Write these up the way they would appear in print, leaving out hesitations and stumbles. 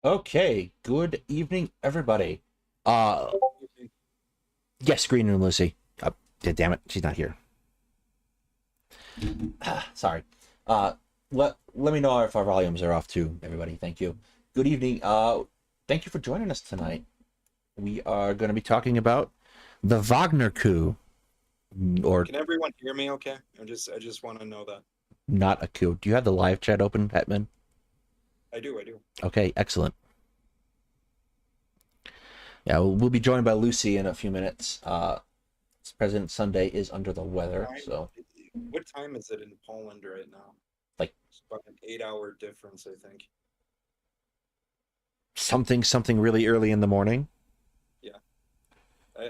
Okay, good evening, everybody. Yes, Green Room Lucy. Yeah, damn it, she's not here. Sorry. Let me know if our volumes are off too, everybody. Thank you. Good evening. Thank you for joining us tonight. We are going to be talking about the Wagner Coup. Or can everyone hear me? Okay, I just want to know that. not a coup. Do you have the live chat open, Hetman? I do. Okay, excellent. Yeah, we'll be joined by Lucy in a few minutes. President Sunday is under the weather, so What time is it in Poland right now? like It's about an 8-hour difference, I think. something really early in the morning. Yeah,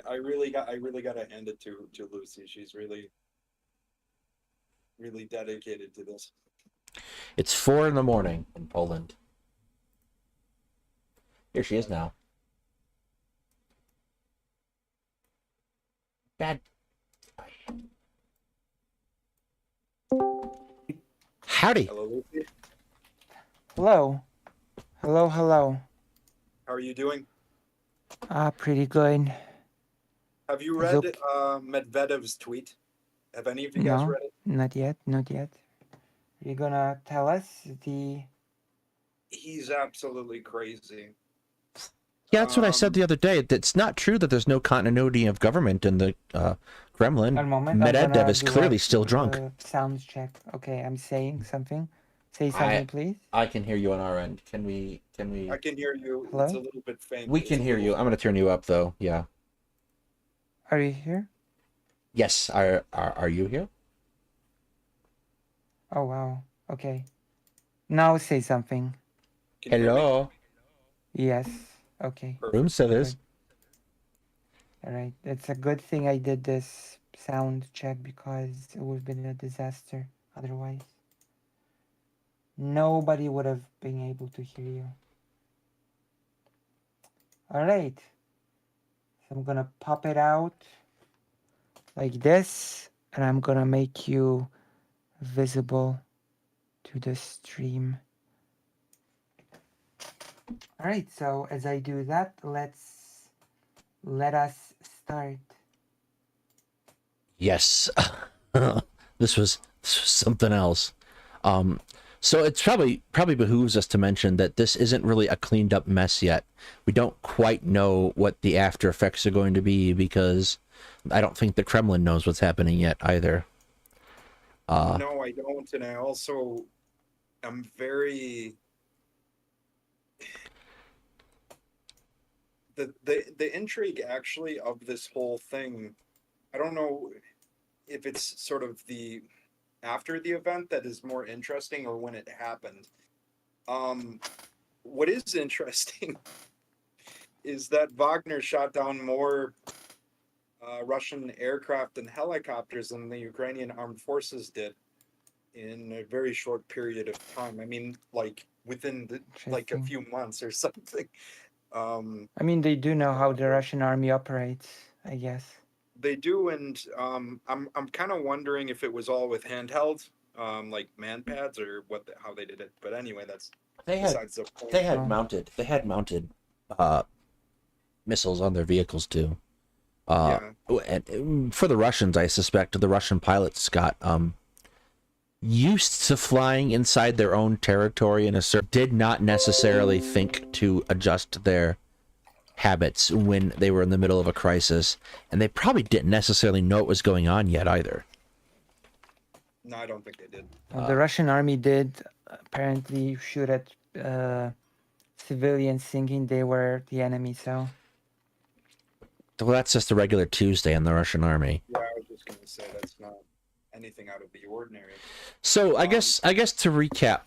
I really got to hand it to Lucy. She's really dedicated to this. It's 4 in the morning in Poland. Here she is now. Bad. Howdy. Hello, Lucy. Hello. Hello. How are you doing? Pretty good. Have you read Medvedev's tweet? Have any of you guys No, read it? not yet. You're gonna tell us the... He's absolutely crazy. Yeah, that's what I said the other day. It's not true that there's no continuity of government in the Kremlin. One moment. Medvedev is clearly still drunk. Sound check. Okay, I'm saying something. Say something, please. I can hear you on our end. Can we? I can hear you. Hello? It's a little bit faint. We can hear you. I'm going to turn you up, though. Yeah. Are you here? Yes. Are you here? Oh, wow. Okay. Now say something. Hello. Yes. Okay. Room service. All right. It's a good thing I did this sound check because it would have been a disaster otherwise. Nobody would have been able to hear you. All right. So I'm gonna pop it out like this, and I'm gonna make you visible to the stream. All right. So as I do that, let us start. Yes. This was something else. So it's probably behooves us to mention that this isn't really a cleaned up mess yet. We don't quite know what the after effects are going to be because I don't think the Kremlin knows what's happening yet either. No, I don't, and I also am very... The intrigue actually of this whole thing, I don't know if it's sort of the after the event that is more interesting or when it happened. What is interesting is that Wagner shot down more Russian aircraft and helicopters than the Ukrainian armed forces did in a very short period of time. I mean, like within like a few months or something. I mean, they do know how the Russian army operates, I guess. They do, and I'm kind of wondering if it was all with handheld, like man pads, or how they did it. But anyway, that's besides the point. They had mounted missiles on their vehicles too. And for the Russians, I suspect the Russian pilots got used to flying inside their own territory and did not necessarily think to adjust their habits when they were in the middle of a crisis, and they probably didn't necessarily know what was going on yet either. No, I don't think they did. The Russian army did apparently shoot at civilians thinking they were the enemy, so... Well, that's just a regular Tuesday in the Russian army. Yeah, I was just going to say that's not anything out of the ordinary. So I guess to recap,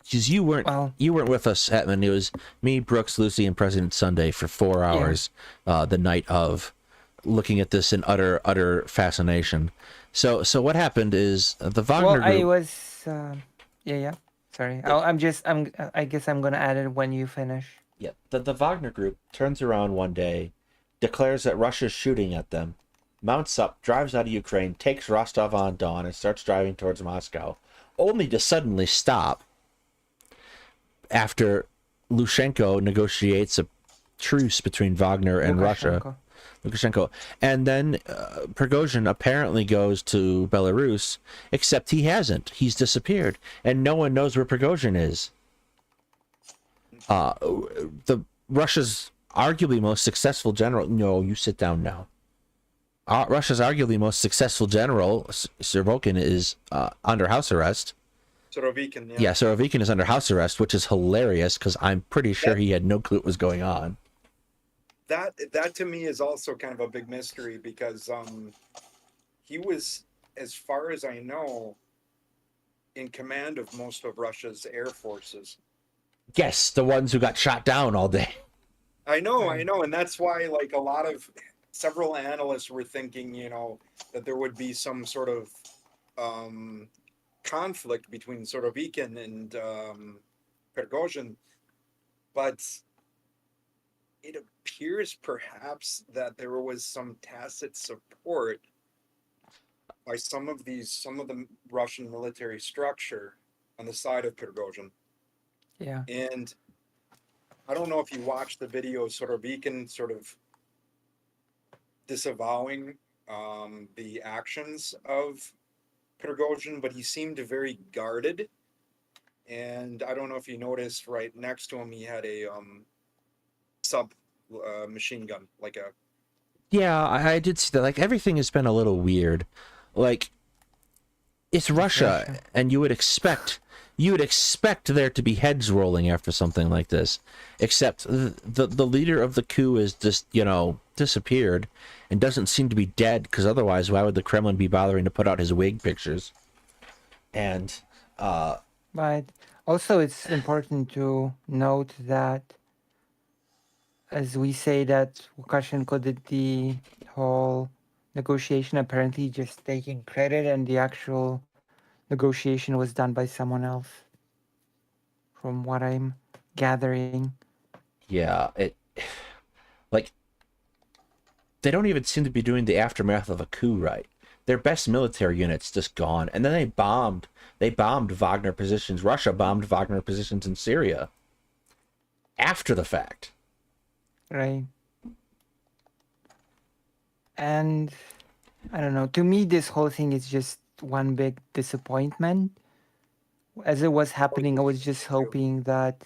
because you weren't with us, Hetman. It was me, Brooks, Lucy, and President Sunday for 4 hours, the night of, looking at this in utter fascination. So what happened is the Wagner Group. I was sorry. I guess I'm gonna add it when you finish. Yeah, the Wagner Group turns around one day, declares that Russia's shooting at them, mounts up, drives out of Ukraine, takes Rostov-on-Don, and starts driving towards Moscow, only to suddenly stop after Lukashenko negotiates a truce between Wagner and Russia. Lukashenko. And then Prigozhin apparently goes to Belarus, except he hasn't. He's disappeared, and no one knows where Prigozhin is. The Russia's arguably most successful general. No, you sit down now. Russia's arguably most successful general, Surovikin, is under house arrest. Surovikin, Yeah, Surovikin is under house arrest, which is hilarious because I'm pretty sure That- he had no clue what was going on. That to me is also kind of a big mystery because he was, as far as I know, in command of most of Russia's air forces. Yes, the ones who got shot down all day. I know, and that's why like several analysts were thinking, that there would be some sort of conflict between Sorovikin and Prigozhin, but it appears perhaps that there was some tacit support by some of the Russian military structure on the side of Prigozhin. Yeah. And I don't know if you watched the video of Sorovikin sort of disavowing the actions of Prigozhin, but he seemed very guarded. And I don't know if you noticed, right next to him, he had a sub machine gun, like a. Yeah, I did see that. Like, everything has been a little weird. Like, it's Russia, Russia. and you would expect there to be heads rolling after something like this. Except the leader of the coup is just, disappeared and doesn't seem to be dead, because otherwise why would the Kremlin be bothering to put out his wig pictures? And But also, it's important to note that, as we say, that Lukashenko did the whole negotiation, apparently just taking credit, and the actual negotiation was done by someone else, from what I'm gathering. yeah, like, they don't even seem to be doing the aftermath of a coup right. Their best military units just gone, and then they bombed Wagner positions. Russia bombed Wagner positions in Syria after the fact. Right. And I don't know, to me, this whole thing is just one big disappointment. As it was happening, I was just hoping that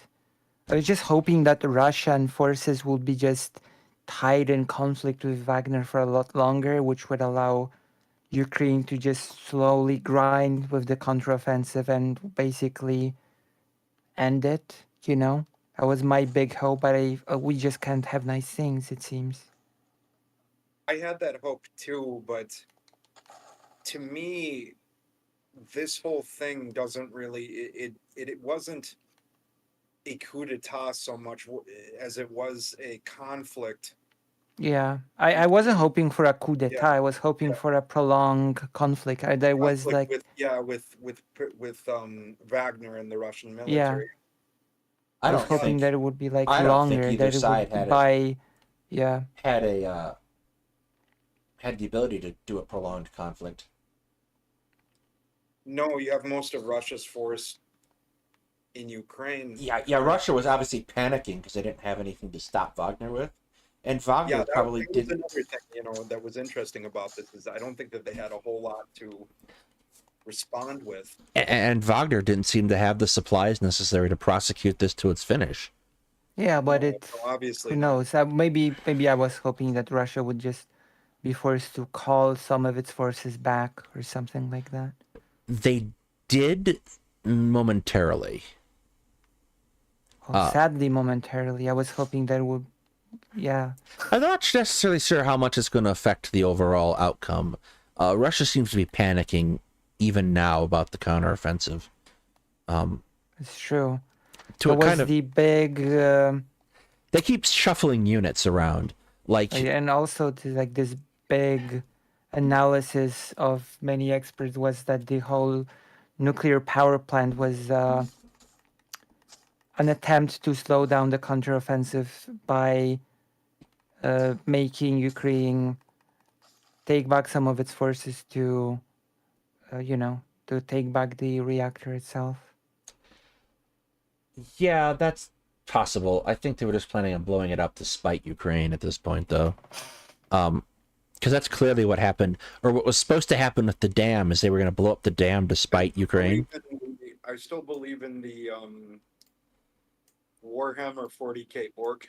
the Russian forces would be just tied in conflict with Wagner for a lot longer, which would allow Ukraine to just slowly grind with the counteroffensive and basically end it. That was my big hope, but we just can't have nice things, it seems. I had that hope too, but to me, this whole thing doesn't really. It wasn't a coup d'état so much as it was a conflict. Yeah, I wasn't hoping for a coup d'état. Yeah, I was hoping yeah. for a prolonged conflict. There was Conflict like, with Wagner and the Russian yeah, military. I I was don't hoping think that it would be like I don't think longer, either that it side would had by, yeah, had the ability to do a prolonged conflict. No, you have most of Russia's force in Ukraine. Yeah. Russia was obviously panicking because they didn't have anything to stop Wagner with, and Wagner Yeah, probably that was didn't. another thing, that was interesting about this is I don't think that they had a whole lot to respond with. And Wagner didn't seem to have the supplies necessary to prosecute this to its finish. yeah. But No, it, no, obviously who not. knows? Maybe I was hoping that Russia would just be forced to call some of its forces back or something like that. They did momentarily. Well, sadly, momentarily, I was hoping that it would, yeah. I'm not necessarily sure how much it's going to affect the overall outcome. Russia seems to be panicking even now about the counteroffensive. It's true. To There a was kind of, the big, they keep shuffling units around. Like, and also like this big analysis of many experts was that the whole nuclear power plant was an attempt to slow down the counteroffensive by making Ukraine take back some of its forces to, to take back the reactor itself. yeah, that's possible. I think they were just planning on blowing it up to spite Ukraine at this point, though. Because that's clearly what happened, or what was supposed to happen with the dam is they were going to blow up the dam to spite Ukraine. I still believe in the Warhammer 40K Bork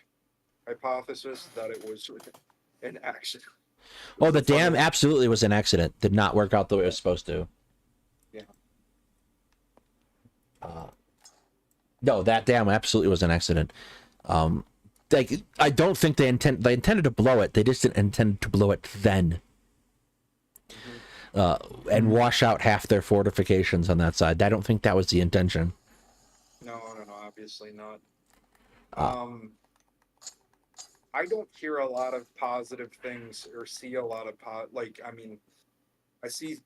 hypothesis that it was an accident. Oh, the dam absolutely was an accident. Did not work out the way it was supposed to. Yeah. No, that dam absolutely was an accident. Like, I don't think they intended to blow it. They just didn't intend to blow it then. And wash out half their fortifications on that side. I don't think that was the intention. No, obviously not. I don't hear a lot of positive things or see a lot of I see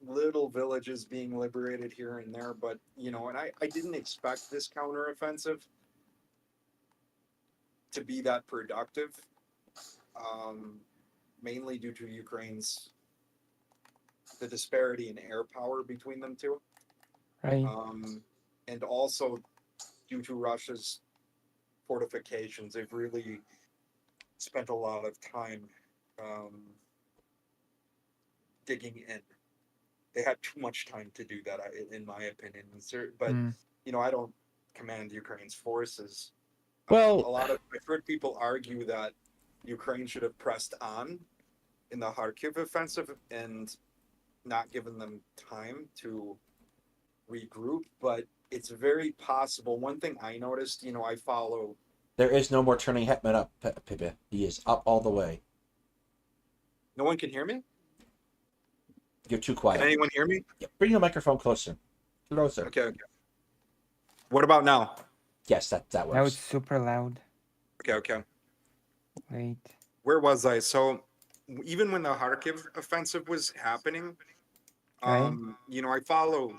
little villages being liberated here and there, but and I didn't expect this counteroffensive to be that productive, mainly due to the disparity in air power between them two, Right. and also due to Russia's fortifications. They've really spent a lot of time digging in. They had too much time to do that, in my opinion. But I don't command Ukraine's forces. Well, I've heard people argue that Ukraine should have pressed on in the Kharkiv offensive and not given them time to regroup, but it's very possible. One thing I noticed, I follow. there is no more turning Hetman up, Pepe. He is up all the way. No one can hear me? You're too quiet. Can anyone hear me? Yeah, bring your microphone closer. Closer. Okay. What about now? Yes, that works. Now it's super loud. Okay. Wait. Where was I? So even when the Kharkiv offensive was happening, Right. I follow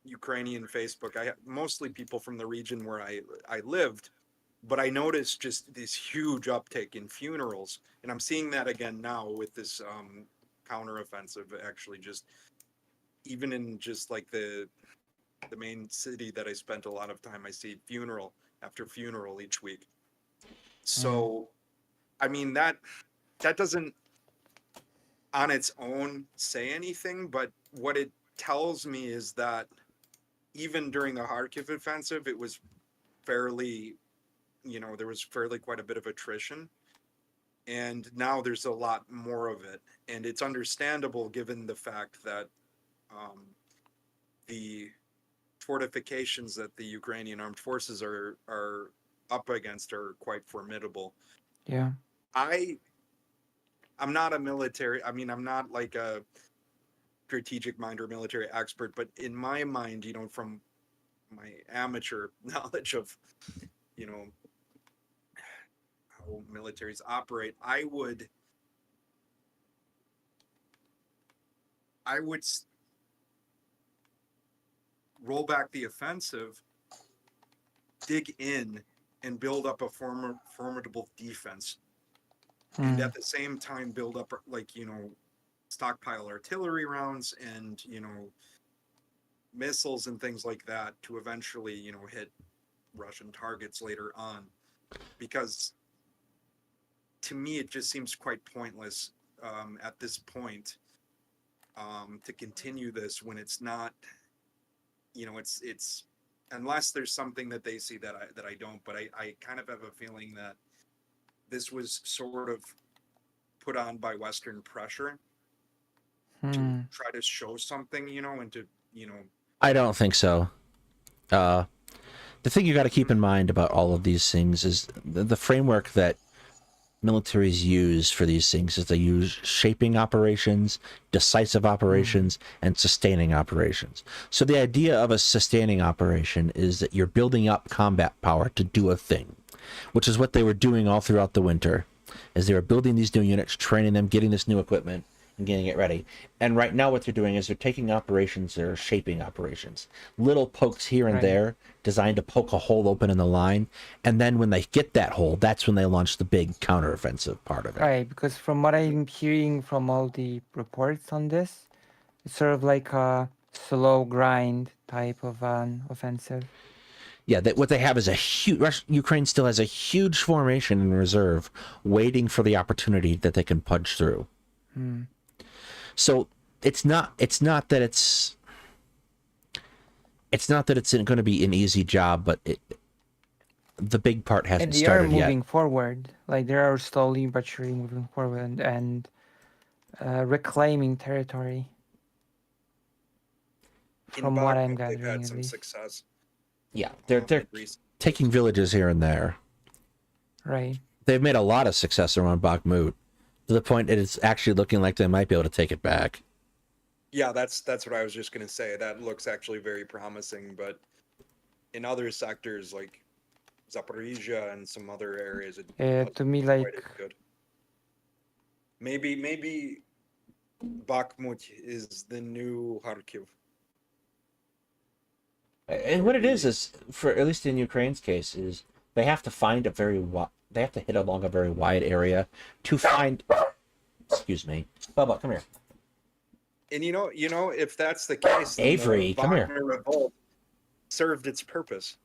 Ukrainian Facebook. I mostly people from the region where I lived, but I noticed just this huge uptick in funerals, and I'm seeing that again now with this counteroffensive. Actually, just even in just like the main city that I spent a lot of time, I see funeral after funeral each week. So, I mean that doesn't on its own say anything, but what it tells me is that even during the Kharkiv offensive, it was fairly, there was fairly quite a bit of attrition. And now there's a lot more of it. And it's understandable given the fact that the fortifications that the Ukrainian armed forces are up against are quite formidable. Yeah. I'm not a military, I'm not like a strategic mind or military expert, but in my mind, from my amateur knowledge of, how militaries operate, I would roll back the offensive, dig in, and build up a formidable defense. And at the same time, build up stockpile artillery rounds and missiles and things like that to eventually hit Russian targets later on. Because to me, it just seems quite pointless at this point to continue this when it's not, it's unless there's something that they see that I don't. But I kind of have a feeling that this was sort of put on by Western pressure to try to show something, and to, I don't think so. The thing you got to keep in mind about all of these things is the framework that militaries use for these things is they use shaping operations, decisive operations, and sustaining operations. So the idea of a sustaining operation is that you're building up combat power to do a thing, which is what they were doing all throughout the winter, as they were building these new units, training them, getting this new equipment, and getting it ready. And right now what they're doing is they're taking operations that are shaping operations. Little pokes here and there, designed to poke a hole open in the line. And then when they get that hole, that's when they launch the big counteroffensive part of it. Right, because from what I'm hearing from all the reports on this, it's sort of like a slow grind type of an offensive. Yeah, what they have is a huge... Ukraine still has a huge formation in reserve, waiting for the opportunity that they can punch through. So it's not that it's going to be an easy job, but the big part hasn't And they are started yet. moving forward. Like they are slowly but surely moving forward and reclaiming territory. In From what I'm Bakhmut, they've gathering, had at some least. success. Yeah, they're Recently. taking villages here and there. Right. They've made a lot of success around Bakhmut, to the point that it's actually looking like they might be able to take it back. Yeah, that's what I was just gonna say. That looks actually very promising, but in other sectors like Zaporizhia and some other areas, it wasn't To me, quite like, as good. Maybe Bakhmut is the new Kharkiv. And what it is for at least in Ukraine's case, is they have to find they have to hit along a very wide area to find. Excuse me, Bubba, come here. And you know, if that's the case, then Avery, the come here. Wagner revolt served its purpose.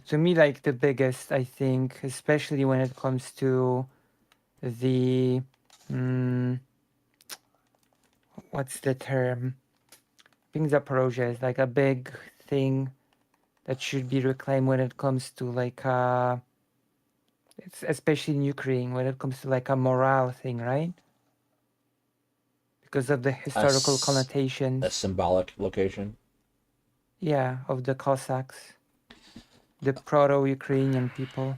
to me, like the biggest, I think, especially when it comes to the, what's the term? I think Zaporozhye is like a big thing that should be reclaimed when it comes to like it's especially in Ukraine when it comes to like a morale thing, right? Because of the historical connotations. A symbolic location. Yeah, of the Cossacks, the proto-Ukrainian people.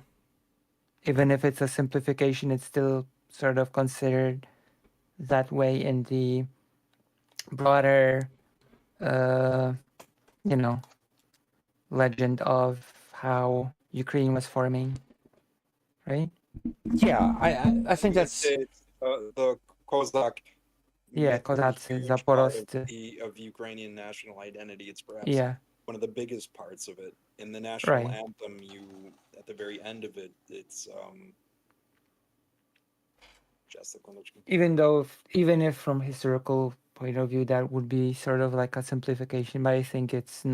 Even if it's a simplification, it's still sort of considered that way in the broader, you know, legend of how Ukraine was forming, right? Yeah, I think that's It's, the Kozak. Yeah, myth is a Kozatsy, huge part Zaporozhye. of Ukrainian national identity. It's perhaps Yeah, one of the biggest parts of it. In the national right. anthem, at the very end of it, it's just a секундочку. Even if from historical point of view that would be sort of like a simplification, but I think it's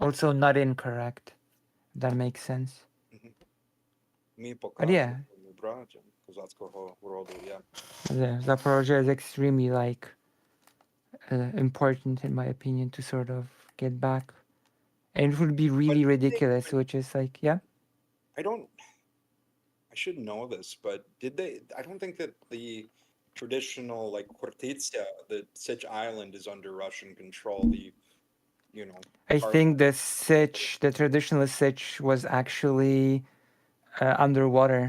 also not incorrect. That makes sense. Ми But yeah, показуємо братям козацького роду. Yeah. the Zaporozhye is extremely like important in my opinion to sort of get back, and it would be really ridiculous. Which is like, yeah, I should know this, but I don't think that the traditional like Khortytsia, the Sich Island, is under Russian control. I part- think the traditional Sich was actually underwater.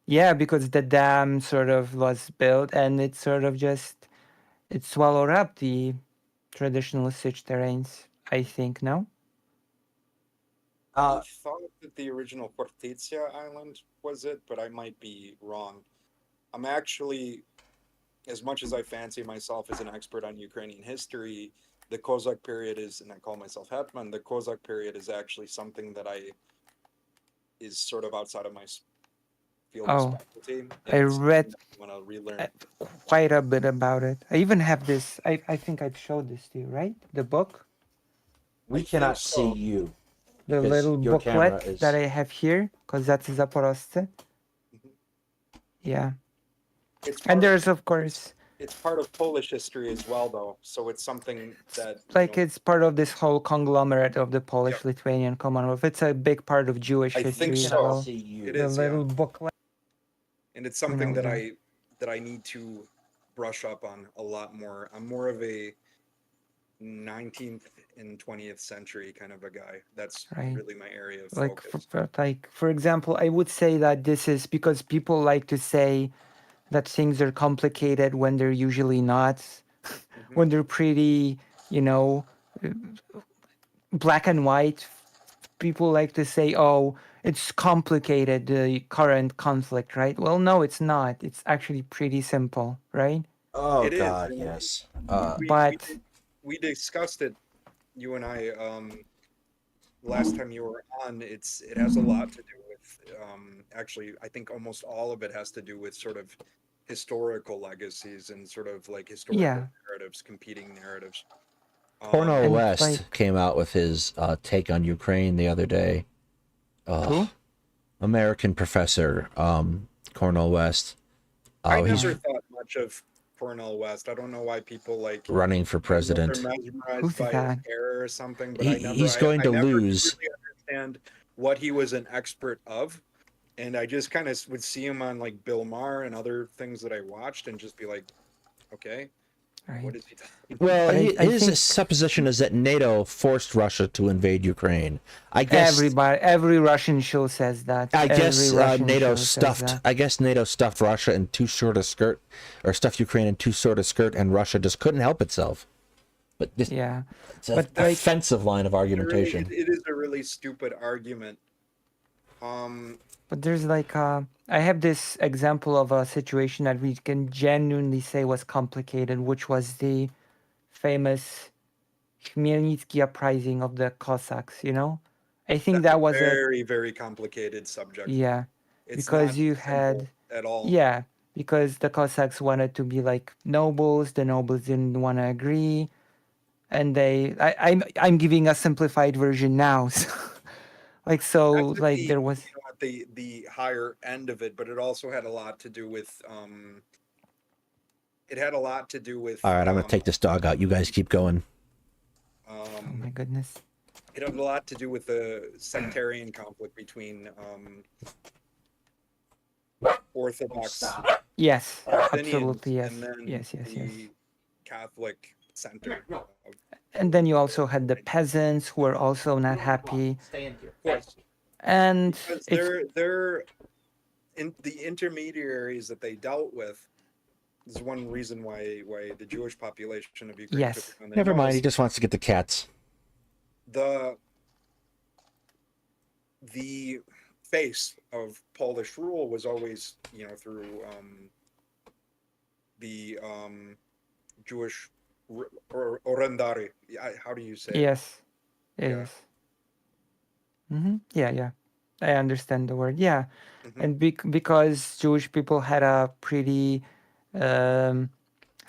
Yeah, because the dam sort of was built and it sort of it swallowed up the traditional Sich terrains, I think, no? I thought that the original Khortytsia island was it, but I might be wrong. I'm actually, as much as I fancy myself as an expert on Ukrainian history, the Kozak period and I call myself Hetman, the Kozak period is actually something that is sort of outside of my field of specialty. I read want to relearn quite a bit about it. I even have this, I think I've showed this to you, right? The book? we cannot see you. The Because little your camera booklet is- that I have here, because that's Zaporozhye. Yeah. And there's, of course, it's part of Polish history as well, though. So it's something that it's part of this whole conglomerate of the Polish-Lithuanian Commonwealth. It's a big part of Jewish I history think as so. well. It The is, little booklet. and it's something know, that I need to brush up on a lot more. I'm more of a 19th and 20th century kind of a guy. That's Right. really my area of Like, focus. for example, I would say that this is because people like to say that things are complicated when they're usually not, when they're pretty, black and white. People like to say, oh, it's complicated, the current conflict, right? Well, no, it's not. It's actually pretty simple, right? Oh It is, God, and yes. But we discussed it, you and I, last time you were on. It has a lot to do with, actually, I think almost all of it has to do with sort of historical legacies and sort of like historical narratives, competing narratives. Cornel And, West like- came out with his take on Ukraine the other day. Who? American professor, Cornel West. I never thought much of Cornel West. I don't know why people like Running for they're president. mesmerized Who's by his that? hair or something, but He's going I to never lose. truly understand what he was an expert of. And I just kind of would see him on like Bill Maher and other things that I watched and just be like, okay, Right. what is he talking Well, But I his think supposition is that NATO forced Russia to invade Ukraine. I guess every Russian show says that. Every Russian NATO show says stuffed. that. I guess NATO stuffed Russia in too short a skirt, or stuffed Ukraine in too short a skirt, and Russia just couldn't help itself. But this, Yeah. it's an But like offensive line of argumentation. it is a really stupid argument. But there's like I have this example of a situation that we can genuinely say was complicated, which was the famous Khmelnytsky uprising of the Cossacks, you know? I think That's that a was a very, very complicated subject. yeah, It's not because you simple had at all. yeah, because the Cossacks wanted to be like nobles, the nobles didn't want to agree, and I'm giving a simplified version now. So, like so That's at like the there was at the higher end of it, but it also had a lot to do with it had a lot to do with All right, I'm gonna take this dog out. You guys keep going. oh my goodness. it had a lot to do with the sectarian conflict between Orthodox Yes, Palestinians absolutely yes. and then Yes. the Catholic center. And then you also had the peasants who were also not happy. Of course, And because it's they're in the intermediaries that they dealt with. This is one reason why the Jewish population of Ukraine took yes. it on the Never mind. He nose. just wants to get the cats. The face of Polish rule was always, through the Jewish or orendari. How do you say it? Yes. Yeah. Yes. Yeah. I understand the word. Yeah. Mhm. And because Jewish people had a pretty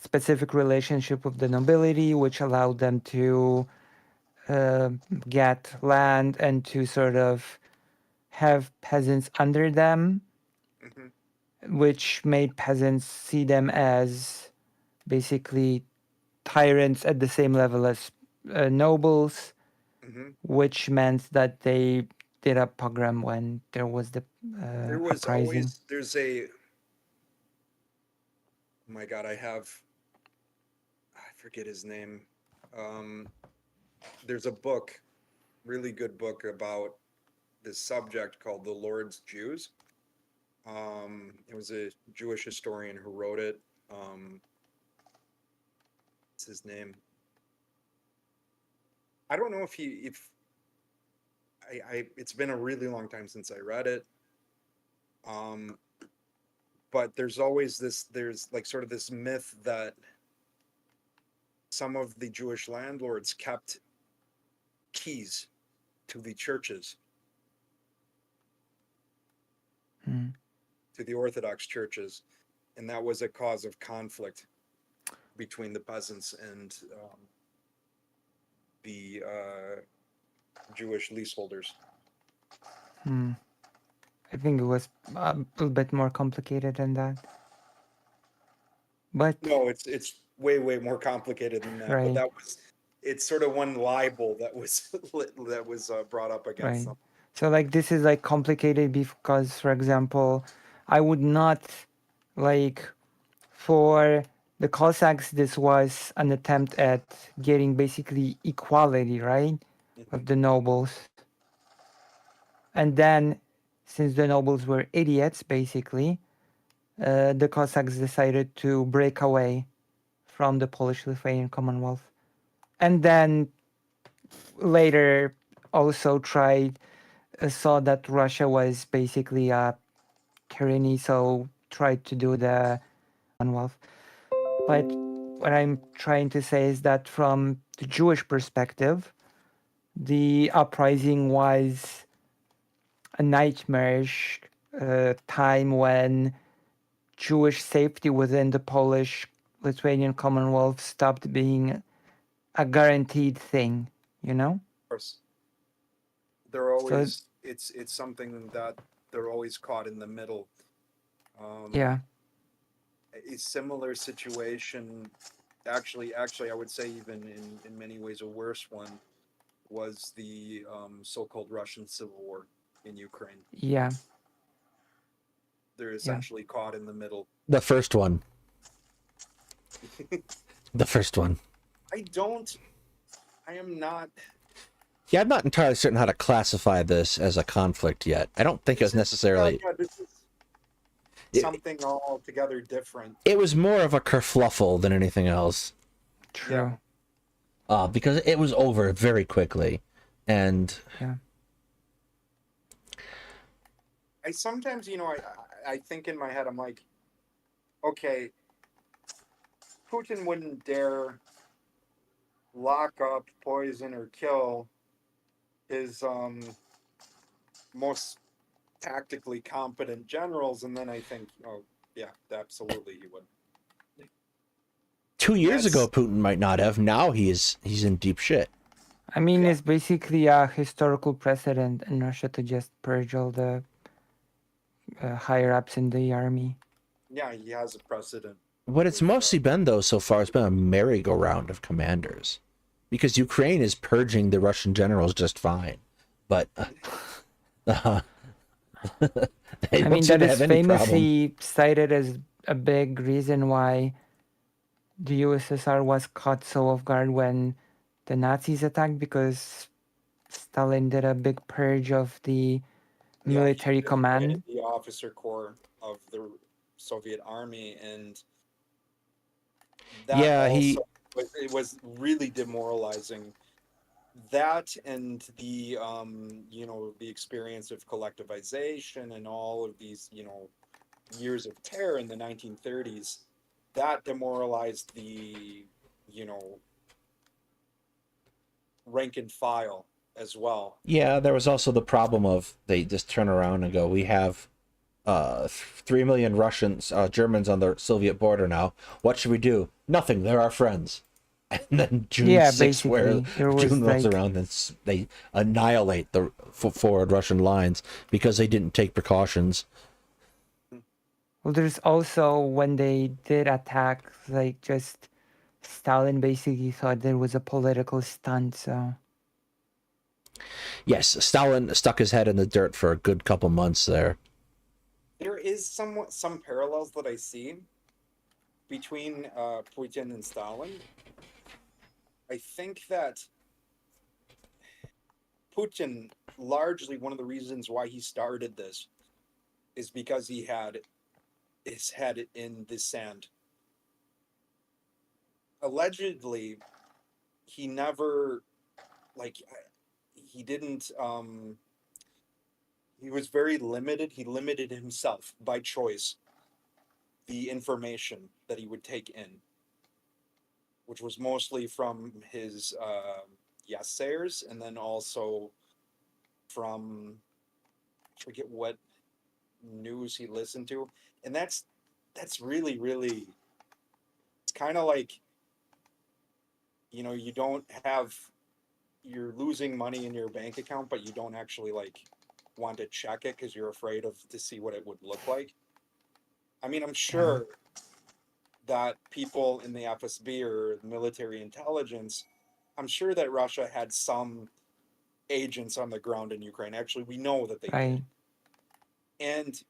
specific relationship with the nobility, which allowed them to get land and to sort of have peasants under them, Mhm. which made peasants see them as basically tyrants at the same level as nobles, Mhm. which meant that they did a pogrom when there was the There was uprising. there's a, oh my God, I forget his name. There's a book, really good book about this subject called The Lord's Jews. It was a Jewish historian who wrote it. What's his name? I don't know if it's been a really long time since I read it. But there's like sort of this myth that some of the Jewish landlords kept keys to the churches, to the Orthodox churches, and that was a cause of conflict between the peasants and the Jewish leaseholders. I think it was a little bit more complicated than that. But No, it's way more complicated than that. Right. But it's sort of one libel that was brought up against right. them. So like this is like complicated because, for example, I would not like for the Cossacks this was an attempt at getting basically equality, right, of the nobles. And then since the nobles were idiots basically, the Cossacks decided to break away from the Polish-Lithuanian Commonwealth. And then later also saw that Russia was basically a tyranny, so tried to do the Commonwealth. But what I'm trying to say is that from the Jewish perspective, the uprising was a nightmarish time when Jewish safety within the Polish-Lithuanian Commonwealth stopped being a guaranteed thing, you know? Of course, they're So always it's something that they're always caught in the middle. yeah. a similar situation. Actually, I would say even in many ways a worse one was the so-called Russian Civil War in Ukraine. Yeah, They're yeah. essentially caught in the middle. The first one. The first one. I am not. Yeah, I'm not entirely certain how to classify this as a conflict yet. I don't think it was necessarily. This is It, something altogether different. it was more of a kerfluffle than anything else. True. Because it was over very quickly. And Yeah. I sometimes, I think in my head, I'm like, okay, Putin wouldn't dare lock up, poison, or kill his most tactically competent generals, and then I think, oh yeah, absolutely he would. 2 years That's- ago, Putin might not have. Now he's in deep shit. I mean, Yeah. it's basically a historical precedent in Russia to just purge all the higher ups in the army. Yeah, he has a precedent. What it's mostly been, though, so far, it's been a merry-go-round of commanders. Because Ukraine is purging the Russian generals just fine. But they I don't mean, seem that to is have any problem. famously cited as a big reason why the USSR was caught so off guard when the Nazis attacked, because Stalin did a big purge of the military he command. disintegrated the officer corps of the Soviet army, and that Yeah, also it was really demoralizing. That and the the experience of collectivization and all of these years of terror in the 1930s, that demoralized the you know rank and file as well. Yeah, there was also the problem of they just turn around and go, we have 3 million Russians, Germans on the Soviet border now. What should we do? Nothing. They're our friends. And then June Yeah, 6th, where basically, there was June rolls like, around and they annihilate the forward Russian lines because they didn't take precautions. well, there's also when they did attack, like just Stalin basically thought there was a political stunt. So Yes, Stalin stuck his head in the dirt for a good couple months there. There is some parallels that I see between Putin and Stalin. I think that Putin, largely one of the reasons why he started this is because he had his head in the sand. Allegedly, he never, like, he didn't, he was very limited. He limited himself by choice, the information that he would take in, which was mostly from his yesayers, and then also from, I forget what news he listened to. And that's really, it's kind of like, you don't have, you're losing money in your bank account, but you don't actually like want to check it because you're afraid of to see what it would look like. I mean, I'm sure that people in the FSB or military intelligence, I'm sure that Russia had some agents on the ground in Ukraine. Actually, we know that they right, did. And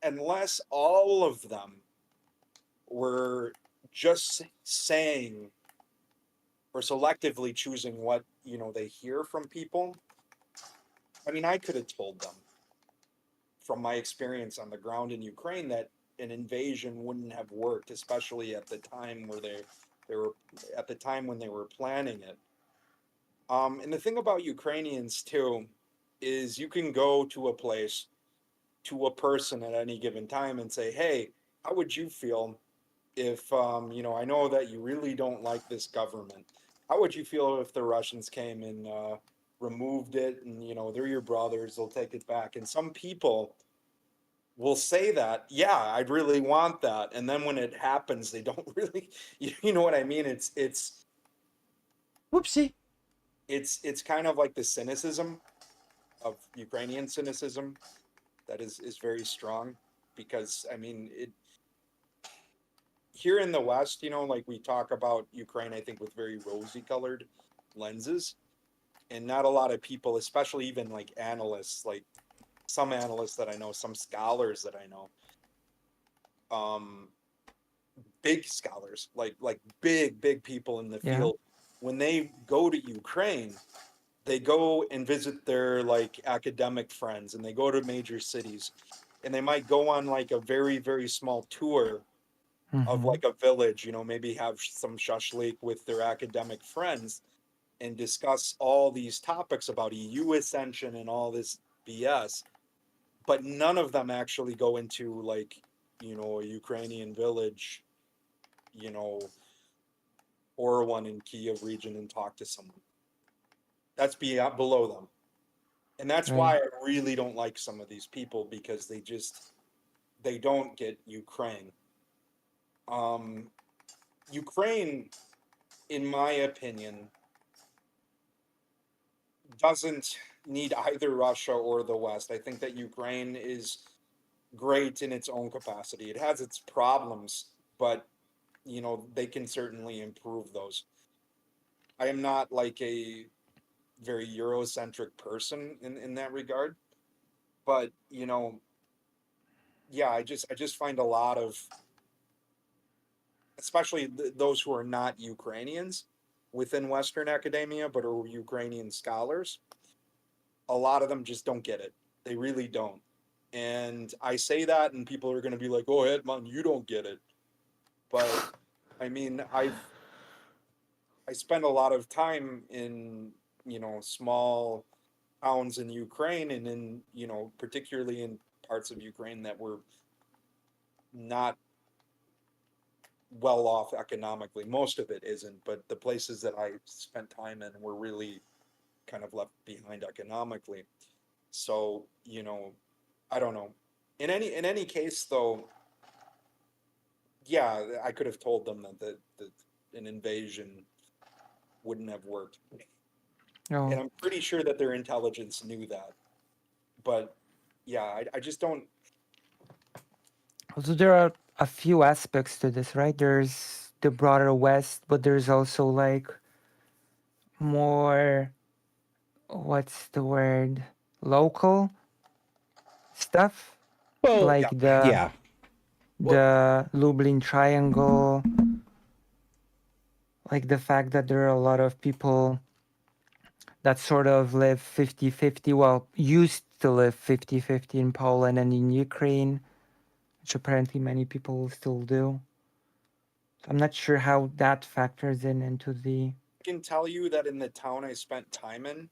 unless all of them were just saying or selectively choosing what they hear from people, I mean, I could have told them from my experience on the ground in Ukraine that an invasion wouldn't have worked, especially at the time where they were at the time when they were planning it. And the thing about Ukrainians too is you can go to a place, to a person at any given time and say, "Hey, how would you feel if I know that you really don't like this government. How would you feel if the Russians came and removed it, and they're your brothers, they'll take it back?" And some people will say that, yeah, I'd really want that. And then when it happens, they don't really, you know what I mean? Whoopsie. It's kind of like the cynicism of Ukrainian cynicism that is very strong, because I mean here in the West, you know, like we talk about Ukraine, I think with very rosy colored lenses, and not a lot of people, especially even like analysts, like some analysts that I know, some scholars that I know, big scholars, like big people in the Yeah. field, when they go to Ukraine, they go and visit their like academic friends, and they go to major cities, and they might go on like a very small tour of Mm-hmm. like a village, you know, maybe have some shashlik with their academic friends and discuss all these topics about EU ascension and all this BS. But none of them actually go into like, you know, a Ukrainian village, you know, or one in Kiev region and talk to someone. That's below them. And that's Right. why I really don't like some of these people, because they don't get Ukraine. Um, Ukraine, in my opinion, doesn't need either Russia or the West. I think that Ukraine is great in its own capacity. It has its problems, but you know, they can certainly improve those. I am not like a very Eurocentric person in that regard, but you know, yeah, I just find a lot of, especially those who are not Ukrainians within Western academia but are Ukrainian scholars, a lot of them just don't get it. They really don't. And I say that, and people are going to be like, "Oh, Hetman, you don't get it." But I mean, I spent a lot of time in, you know, small towns in Ukraine, and in, you know, particularly in parts of Ukraine that were not well off economically. Most of it isn't, but the places that I spent time in were really kind of left behind economically. So, you know, I don't know. In any case though, yeah, I could have told them that an invasion wouldn't have worked. And Oh. I'm pretty sure that their intelligence knew that. But yeah, I just don't. Also, there are a few aspects to this, right? There's the broader West, but there's also like more, what's the word? Local stuff, Well, like Yeah. yeah. Well, the Lublin Triangle, like the fact that there are a lot of people that sort of live 50-50, well, used to live 50-50 in Poland and in Ukraine, which apparently many people still do. So I'm not sure how that factors in into the. I can tell you that in the town I spent time in,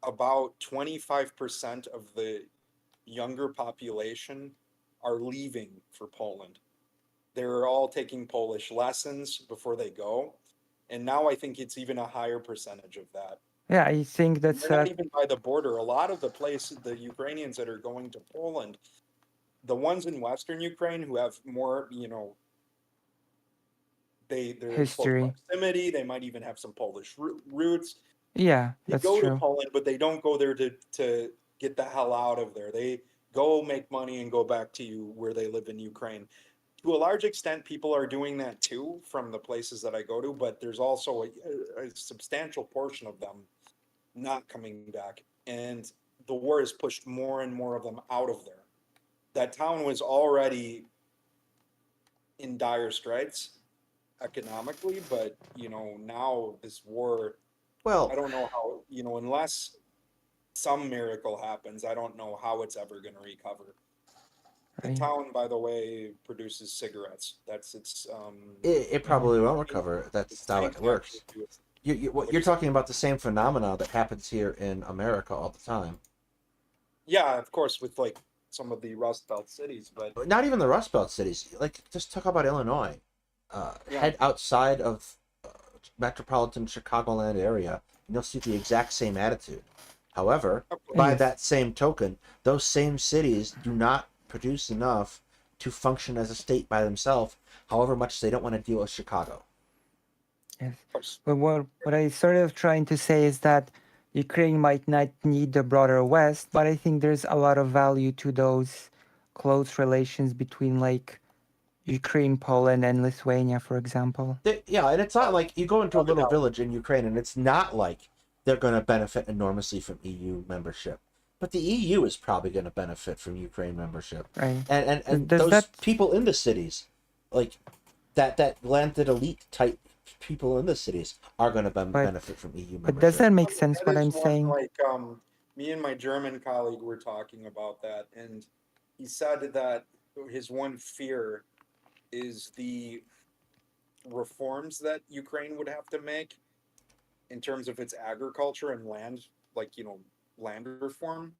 about 25% of the younger population are leaving for Poland. They're all taking Polish lessons before they go. And now I think it's even a higher percentage of that. Yeah, I think And that's they're not a. even by the border. A lot of the places, the Ukrainians that are going to Poland, the ones in Western Ukraine who have more, you know, there's close History. proximity. They might even have some Polish roots. Yeah, They that's go to true. Poland, but they don't go there to get the hell out of there. They go make money and go back to where they live in Ukraine. To a large extent, people are doing that too from the places that I go to, but there's also a substantial portion of them not coming back. And the war has pushed more and more of them out of there. That town was already in dire straits economically, but you know, now this war, I well, don't know how, you know, unless some miracle happens, I don't know how it's ever going to recover. The Right. town, by the way, produces cigarettes. That's its it Oh. probably won't recover. That's its how main it factor. works. What What do you're you say? talking about the same phenomena that happens here in America all the time. Yeah, of course, with like some of the Rust Belt cities, but Not even the Rust Belt cities. Like, just talk about Illinois. yeah, Head outside of metropolitan Chicagoland area, and you'll see the exact same attitude. However, of course. by Yes. that same token, those same cities do not produce enough to function as a state by themselves, however much they don't want to deal with Chicago. Yes. Of course. But what I sort of trying to say is that Ukraine might not need the broader West, but I think there's a lot of value to those close relations between like Ukraine, Poland, and Lithuania, for example. Yeah, and it's not like you go into a little No. village in Ukraine, and it's not like they're going to benefit enormously from EU membership. But the EU is probably going to benefit from Ukraine membership, Right. and Does those that- people in the cities, like that landed elite type people in the cities, are going to benefit from EU membership. But does that make sense? That What is I'm one, saying? Like, me and my German colleague were talking about that, and he said that his one fear is the reforms that Ukraine would have to make in terms of its agriculture and land, like, land reform.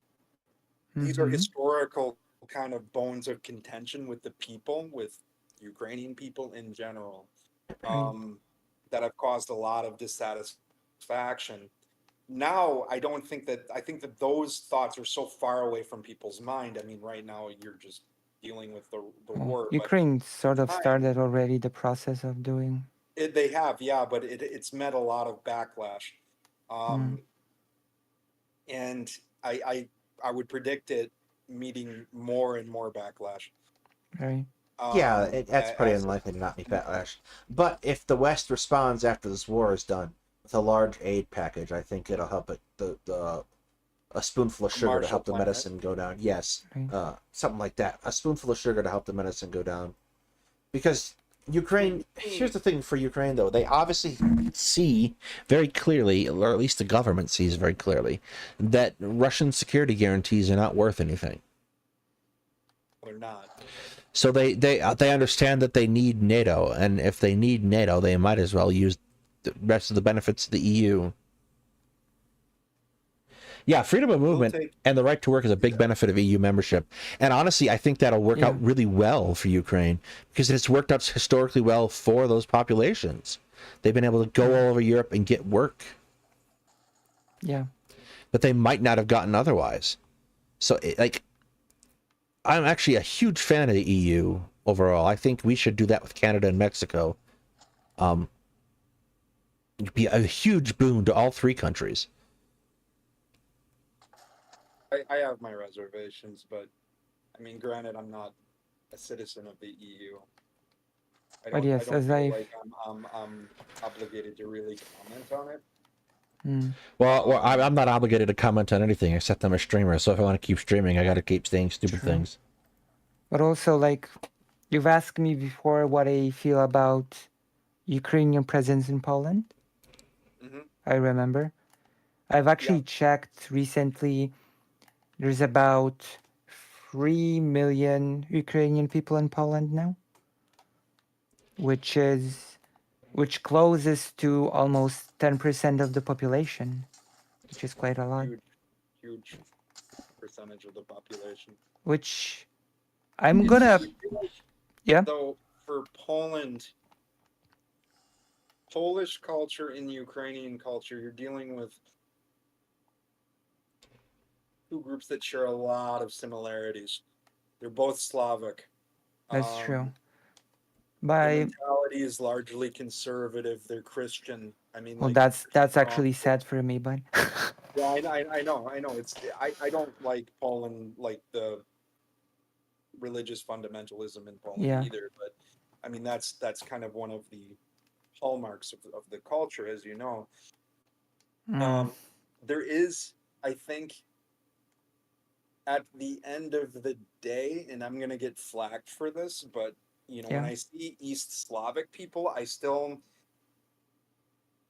These are Mhm. historical kind of bones of contention with the people, with Ukrainian people in general, that have caused a lot of dissatisfaction. Now, I think that those thoughts are so far away from people's mind. I mean, right now you're just dealing with the Oh, war. Ukraine sort of Time- started already the process of doing. They have, yeah, but it's met a lot of backlash. And I would predict it meeting more and more backlash. Right. Yeah, that's pretty as- unlikely to not be backlash. But if the West responds after this war is done with a large aid package, I think it'll help it. A spoonful of sugar to Marshall help the Plan, right? medicine go down. Yes, Right. something like that. A spoonful of sugar to help the medicine go down. Because Ukraine, here's the thing for Ukraine though, they obviously see very clearly, or at least the government sees very clearly, that Russian security guarantees are not worth anything. They're not. So they understand that they need NATO, and if they need NATO, they might as well use the rest of the benefits of the EU. Yeah, freedom of movement and the right to work is a big benefit of EU membership. And honestly, I think that'll work out really well for Ukraine because it's worked out historically well for those populations. They've been able to go all over Europe and get work. Yeah. That they might not have gotten otherwise. So, I'm actually a huge fan of the EU overall. I think we should do that with Canada and Mexico. It'd be a huge boon to all three countries. I have my reservations, but I mean, granted, I'm not a citizen of the EU. But yes, as feel I've- like I'm obligated to really comment on it. Well, I'm not obligated to comment on anything except I'm a streamer. So if I want to keep streaming, I got to keep saying stupid things. But also, like, you've asked me before what I feel about Ukrainian presence in Poland. I remember. I've actually checked recently. There's about 3 million Ukrainian people in Poland now, which closes to almost 10% of the population, which is quite a lot. Huge percentage of the population. Which I'm gonna, yeah. So for Poland, Polish culture and Ukrainian culture, you're dealing with two groups that share a lot of similarities. They're both Slavic. That's true. Their mentality is largely conservative. They're Christian. I mean, Well, like, that's actually sad for me, but yeah, I know. It's I don't like Poland, like the religious fundamentalism in Poland either. But I mean, that's kind of one of the hallmarks of the culture, as you know. There is, I think, at the end of the day, and I'm gonna get flack for this, but when I see East Slavic people, I still,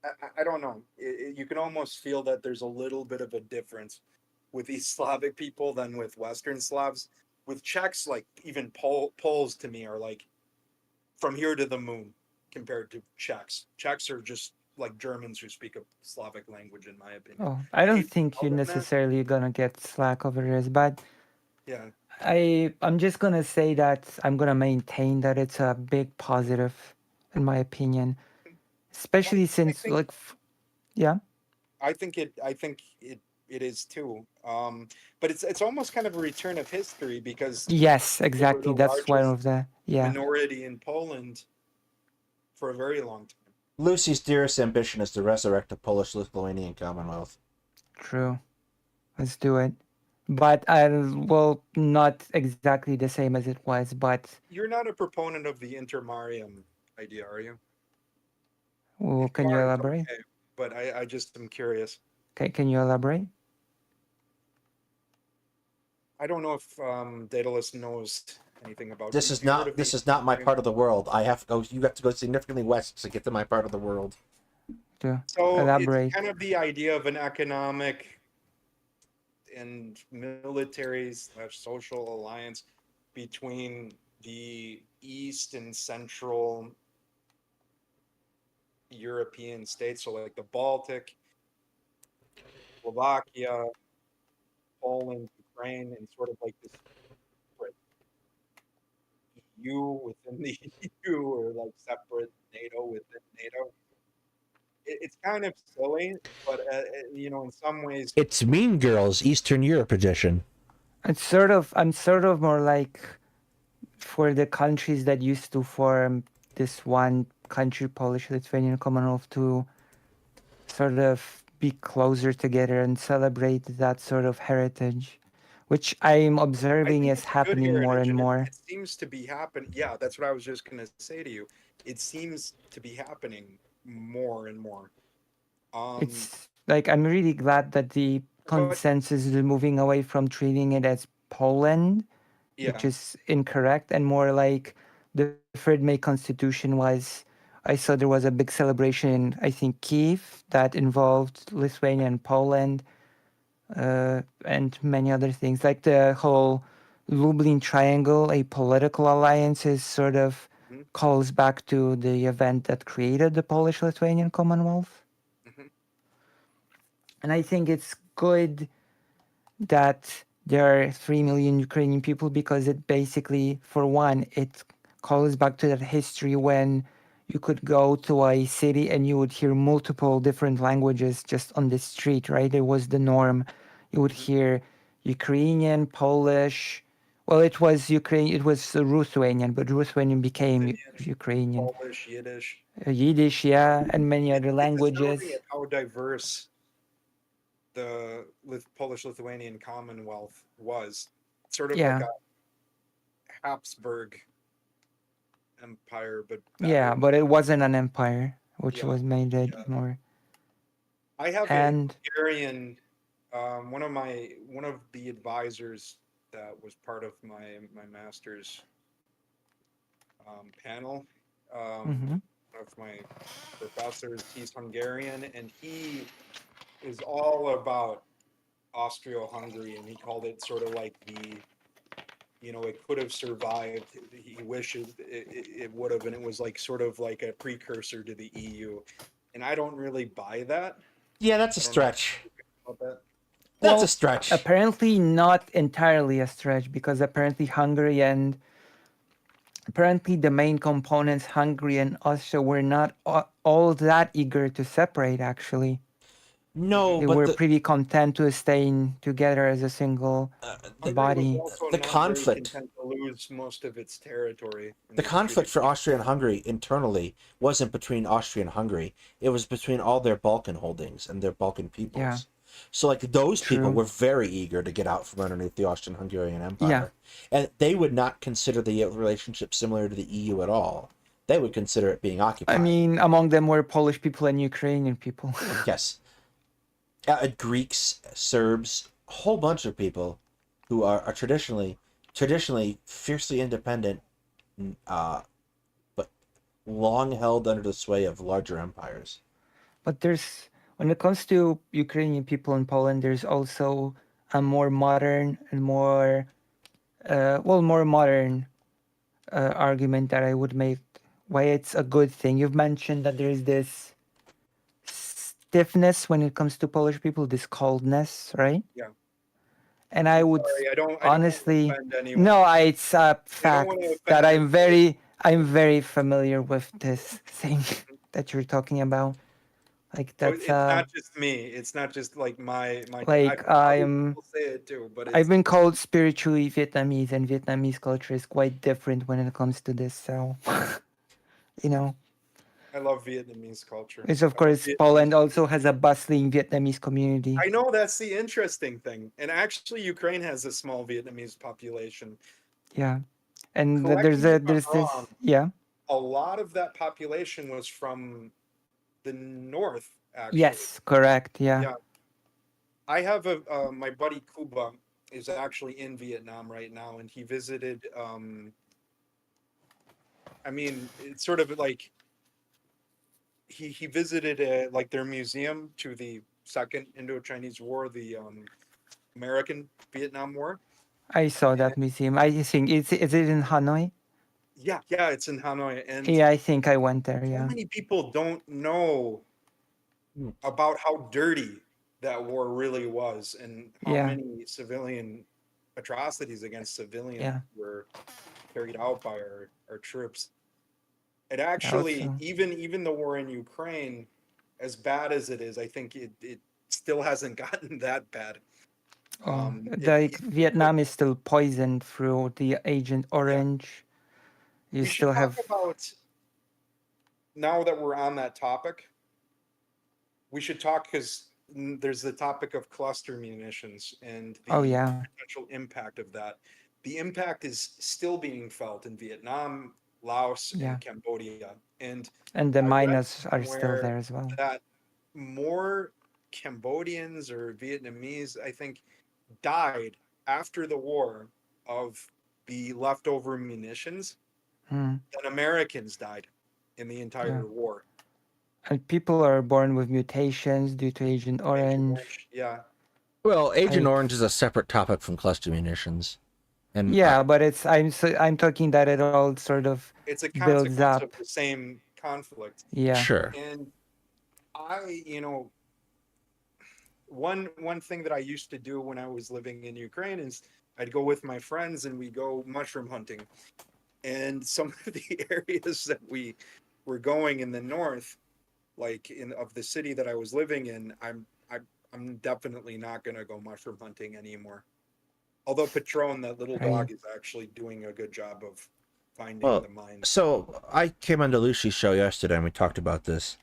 I don't know. You can almost feel that there's a little bit of a difference with East Slavic people than with Western Slavs. With Czechs, like even Poles to me are like from here to the moon compared to Czechs. Czechs are just like Germans who speak a Slavic language, in my opinion. oh, I don't think you're necessarily gonna get slack over this, but yeah. I'm just gonna say that I'm gonna maintain that it's a big positive, in my opinion, especially since I think it is too. But it's almost kind of a return of history because yes, exactly. That's one of the minority in Poland for a very long time. Lucy's dearest ambition is to resurrect the Polish-Lithuanian Commonwealth. True. Let's do it. but well, not exactly the same as it was. But You're not a proponent of the intermarium idea, are you? well, If you can you are, it's elaborate? okay. But I just am curious. Can you elaborate? I don't know if Daedalus knows anything about. This Have is you heard not of the this is not my intermarium? part of the world. I have to go. You have to go significantly west to get to my part of the world. To So it's elaborate. kind of the idea of an economic and military slash social alliance between the East and Central European states, so like the Baltic, Slovakia, Poland, Ukraine, and sort of like this separate EU within the EU or like separate NATO within NATO. It's kind of silly, but in some ways, It's Mean Girls Eastern Europe edition. I'm sort of more like for the countries that used to form this one country, Polish Lithuanian Commonwealth, to sort of be closer together and celebrate that sort of heritage, which I'm I observing think is it's a good happening more heritage, and and it, more. it seems to be happening. Yeah, that's what I was just going to say to you. It seems to be happening more and more. Um, It's like I'm really glad that the but consensus is moving away from treating it as Poland, which yeah, is incorrect, and more like the Third May Constitution was. I saw there was a big celebration in, I think, Kiev that involved Lithuania and Poland, and many other things. Like the whole Lublin Triangle, a political alliance, is sort of mhm, calls back to the event that created the Polish Lithuanian Commonwealth. mhm, And I think it's good that there are 3 million Ukrainian people because it basically, for one, it calls back to that history when you could go to a city and you would hear multiple different languages just on the street, right? It was the norm. You would mhm. hear Ukrainian, Polish. Well, it was Ukraine. It was Lithuanian, but Lithuanian became Ruthenian, Ukrainian. Polish, Yiddish. Yiddish, yeah, and many other It's astounding languages. at how diverse the Polish Lithuanian Commonwealth was. Sort of like Yeah, a Habsburg empire, but yeah, better. but it wasn't an empire, which Yeah, was made it yeah. more. I have a And Hungarian. One of the advisors that was part of my master's panel. mhm. One of my professors, he's Hungarian, and he is all about Austro-Hungary, and he called it sort of like it could have survived. He wishes it would have, and it was like sort of like a precursor to the EU. And I don't really buy that. Yeah, that's a I don't know stretch. about that. That's a Well, stretch. apparently not entirely a stretch because apparently Hungary and apparently the main components, Hungary and Austria, were not all that eager to separate. Actually, No, they Mhm. but were pretty content to staying together as a single the Hungary was body. also the not very conflict content to lose most of its territory, and the they treated conflict for Austria and Hungary internally wasn't between Austria and Hungary. It was between all their Balkan holdings and their Balkan Yeah, peoples. So like those people true. were very eager to get out from underneath the Austrian-Hungarian Yeah, Empire. And they would not consider the relationship similar to the EU at all. They would consider it being I occupied. mean, among them were Polish people and Ukrainian people. Yes. Greeks, Serbs, a whole bunch of people who are traditionally fiercely independent, uh, but long held under the sway of larger empires. But when it comes to Ukrainian people in Poland, there's also a more modern and more modern argument that I would make why it's a good thing. You've mentioned that there's this stiffness when it comes to Polish people, this coldness, right? yeah. And I I'm would sorry, I don't want to honestly, offend anyone. no, it's a I don't want to fact that offend your Polish. I'm very familiar with this thing that you're talking about. Like So that's it's not just me. It's not just like my. I've like heard other people say it too, but I've it's been called spiritually Vietnamese, and Vietnamese culture is quite different when it comes to this. So, you know, I love Vietnamese culture. Which of I love course Vietnamese Poland also food. has a bustling Vietnamese community. I know that's the interesting thing. And actually, Ukraine has a small Vietnamese population. Yeah. And Correct me if I'm there's this, wrong, yeah. a lot of that population was from the north, actually. Yes, correct. Yeah. Yeah. I have my buddy Kuba is actually in Vietnam right now, and he visited. I mean, it's sort of like he visited like their museum to the Second Indo-Chinese War, the American Vietnam War. I saw And that museum. I think is it in Hanoi? yeah, it's in Hanoi, and Yeah, I think I went there, so yeah. many people don't know about how dirty that war really was, and how Yeah. many civilian atrocities against civilians Yeah. were carried out by our troops. It Yeah, actually, also. even the war in Ukraine, as bad as it is, I think it still hasn't gotten that bad. Oh, It, like Vietnam is still poisoned through the Agent yeah, Orange. You we should still talk have, about, now that we're on that topic, we should talk, because there's the topic of cluster munitions and oh the yeah, potential impact of that. The impact is still being felt in Vietnam, Laos, yeah. and Cambodia. And And the I read miners are still somewhere there as well. that more Cambodians or Vietnamese, I think, died after the war of the leftover munitions Hmm. than Americans died in the Yeah. entire war. And people are born with mutations due to Agent Agent Orange. Orange, yeah. Well, Agent Like, Orange is a separate topic from cluster munitions, and yeah, but I'm talking that it all sort of It's a builds consequence of up. the same conflict. Yeah. sure. And one thing that I used to do when I was living in Ukraine is I'd go with my friends and we go mushroom hunting. And some of the areas that we were going in the north, like in of the city that I was living in, I'm definitely not gonna go mushroom hunting anymore. Although Patron, that little Right. dog, is actually doing a good job of finding Well, the mines. so I came on to Lucy's show yesterday and we talked about this.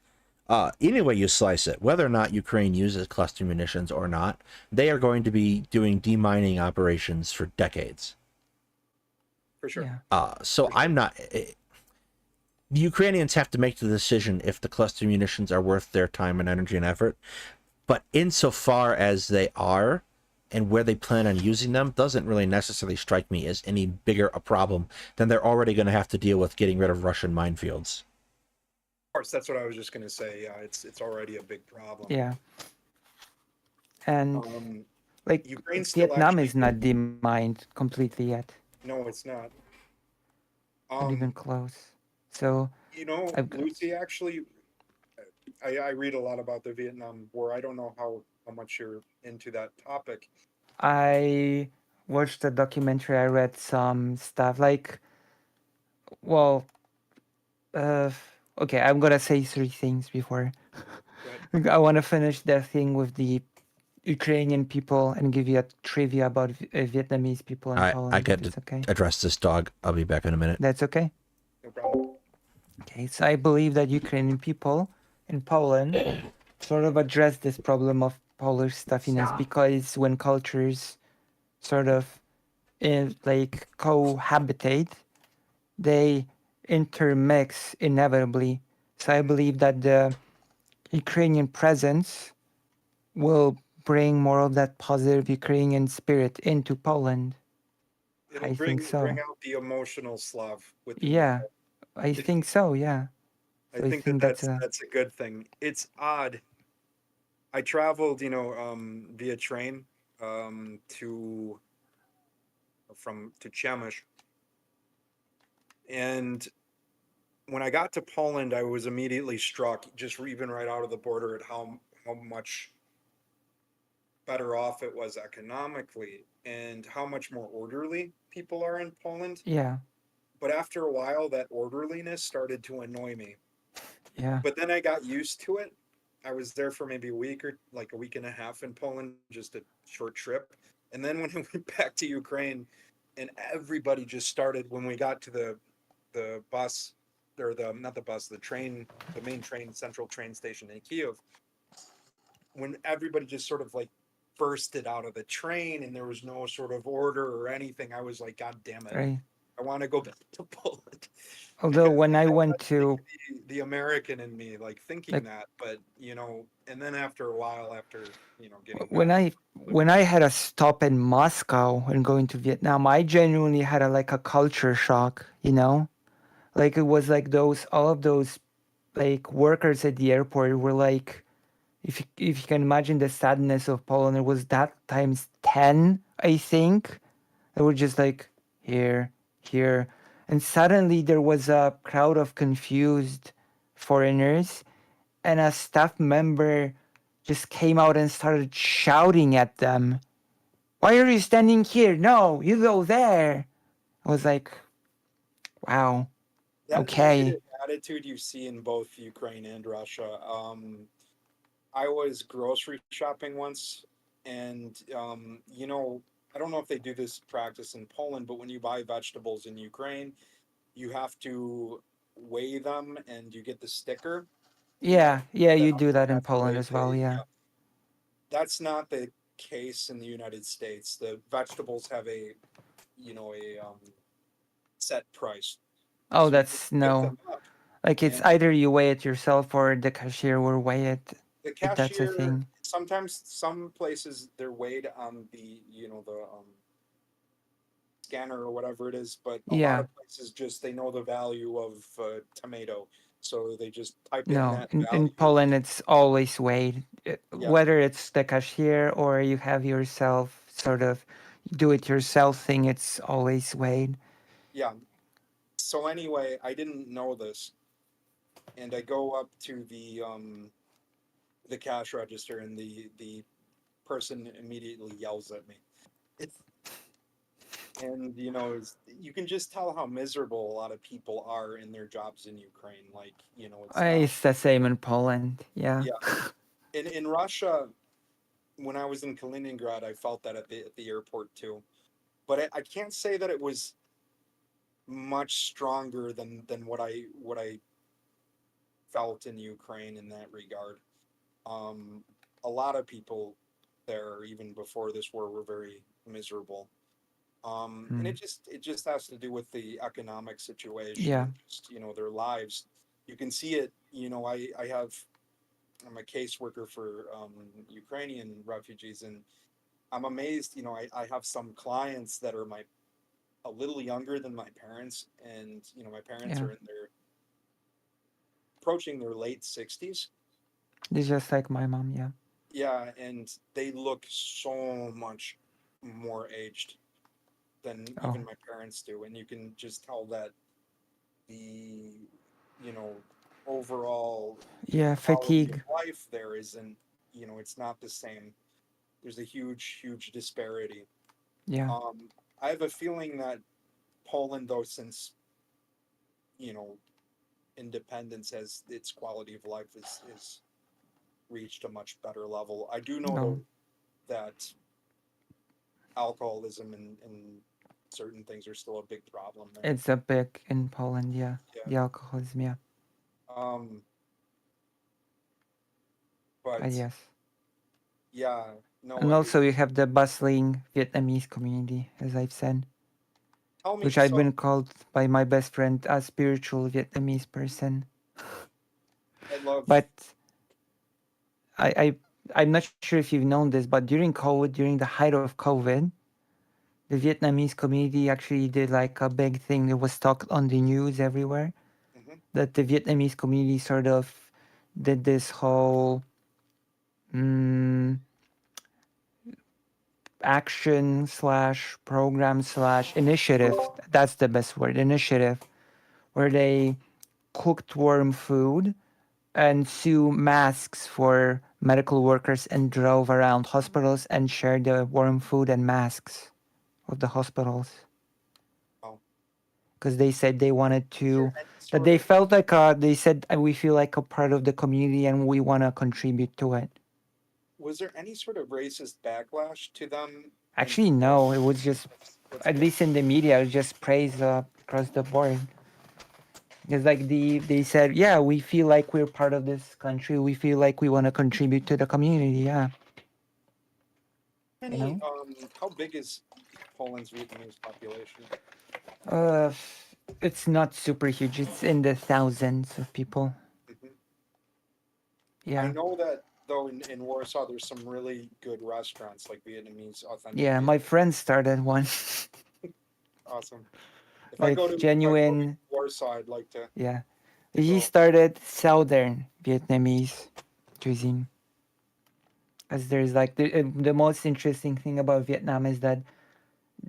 Any way you slice it, whether or not Ukraine uses cluster munitions or not, they are going to be doing demining operations for decades. For sure. Yeah. So For sure. I'm not. The Ukrainians have to make the decision if the cluster munitions are worth their time and energy and effort. But insofar as they are, and where they plan on using them, doesn't really necessarily strike me as any bigger a problem than they're already going to have to deal with getting rid of Russian minefields. Of course, that's what I was just gonna say. Yeah, it's already a big problem. Yeah. And Um, like Ukraine's still Vietnam actually is not demined completely yet, no, it's not. not even Um, close. So I've Lucy, actually, I read a lot about the Vietnam War. I don't know how much you're into that topic. I watched the documentary. I read some stuff. Like, well, uh, okay. I'm gonna say three things before. But I want to finish the thing with the Ukrainian people and give you a trivia about Vietnamese people in I Poland, if get to it's okay. address this dog. I'll be back in a minute. That's okay. no problem. Okay, so I believe that Ukrainian people in Poland sort of address this problem of Polish stuffiness because when cultures sort of like cohabitate, they intermix inevitably. So I believe that the Ukrainian presence will bring more of that positive Ukrainian spirit into Poland. It'll I think bring so. out the emotional Slav within the. Yeah, I think so. Yeah. I So I think that think that's a that's a good thing. It's odd. I traveled, via train, to Chemish, and when I got to Poland, I was immediately struck, just even right out of the border, at how much better off it was economically and how much more orderly people are in Poland. yeah, But after a while, that orderliness started to annoy me. yeah, But then I got used to it. I was there for maybe a week, or like a week and a half in Poland, just a short trip. And then when I went back to Ukraine, and everybody just started, when we got to the bus or the not the bus, the train, the main train, central train station in Kiev, when everybody just sort of like bursted out of the train and there was no sort of order or anything, I was like, God damn it, Right. I want to go back to Poland. Although Because when I went that's to the American in me, like thinking like that, but you know, and then after a while, after you know, getting when back, I had a stop in Moscow and going to Vietnam, I genuinely had a like a culture shock, you know? Like it was like those all of those like workers at the airport were like if you can imagine the sadness of Poland, it was that times 10, I think. They were just like here, here. And suddenly there was a crowd of confused foreigners and a staff member just came out and started shouting at them. Why are you standing here? No, you go there. I was like, wow, that might be okay. the attitude you see in both Ukraine and Russia. I was grocery shopping once, and you know, I don't know if they do this practice in Poland, but when you buy vegetables in Ukraine, you have to weigh them, and you get the sticker, you know, Yeah, that you do that in that's the Poland way as well, they, yeah. yeah. That's not the case in the United States. The vegetables have a, you know, a set price. Oh, So you just that's pick no. them up, Like it's and either you weigh it yourself or the cashier will weigh it. the If that's a cashier, thing. sometimes some places they're weighed on the, you know, the scanner or whatever it is, but a lot Yeah. of places just they know the value of tomato, so they just type in No, that in value. Poland it's always weighed. Yeah, Whether it's the cashier or you have yourself sort of do it yourself thing, it's always weighed. yeah. So anyway, I didn't know this, and I go up to the cash register, and the person immediately yells at me. It's, and you know, you can just tell how miserable a lot of people are in their jobs in Ukraine. Like, you know, it's not. It's the same in Poland. Yeah. Yeah, in Russia, when I was in Kaliningrad, I felt that at the airport too. But I can't say that it was much stronger than what I felt in Ukraine in that regard. Um, a lot of people there, even before this war, were very miserable. And Mm. it just has to do with the economic situation Yeah. and just, you know, their lives. You can see it. You know, I'm a caseworker for Ukrainian refugees, and I'm amazed. You know, I have some clients that are a little younger than my parents, and you know, my parents Yeah. are in their approaching their late 60s. It's just like my mom, yeah. Yeah, and they look so much more aged than Oh. even my parents do, and you can just tell that the, you know, overall Yeah, quality of fatigue. life there isn't, you know, it's not the same. There's a huge disparity. Yeah. um I have a feeling that Poland, though, since, you know, independence, has its quality of life is reached a much better level. I do know Oh. though that alcoholism and certain things are still a big problem there. It's a big in Poland, yeah. Yeah. The alcoholism, yeah. Um, But but yes. yeah, no, And I also you have the bustling Vietnamese community, as I've said, tell me. which I've So been called by my best friend a spiritual Vietnamese person. I love. But I, I I'm not sure if you've known this, but during COVID, during the height of COVID, the Vietnamese community actually did like a big thing. It was talked on the news everywhere Mhm. that the Vietnamese community sort of did this whole mm, action slash program slash initiative. That's the best word, initiative, where they cooked worm food and sew masks for medical workers and drove around hospitals and shared the worm food and masks of the hospitals Oh, because they said they wanted is there to any that sort they of felt like they said we feel like a part of the community and we want to contribute to it. was there any sort of racist backlash to them in Actually no, it was just that's at good. least in the media it was just praise across the board. It's like they said, yeah, we feel like we're part of this country. We feel like we want to contribute to the community. Yeah, you know. How big is Poland's Vietnamese population? Uh, it's not super huge. It's in the thousands of people. Mhm. I Yeah, know that though in Warsaw there's some really good restaurants like Vietnamese authentic yeah. My friend started one. awesome. If I go Like to genuine. Warsaw, I'd like to Yeah, he go. started southern Vietnamese cuisine. As there's like the most interesting thing about Vietnam is that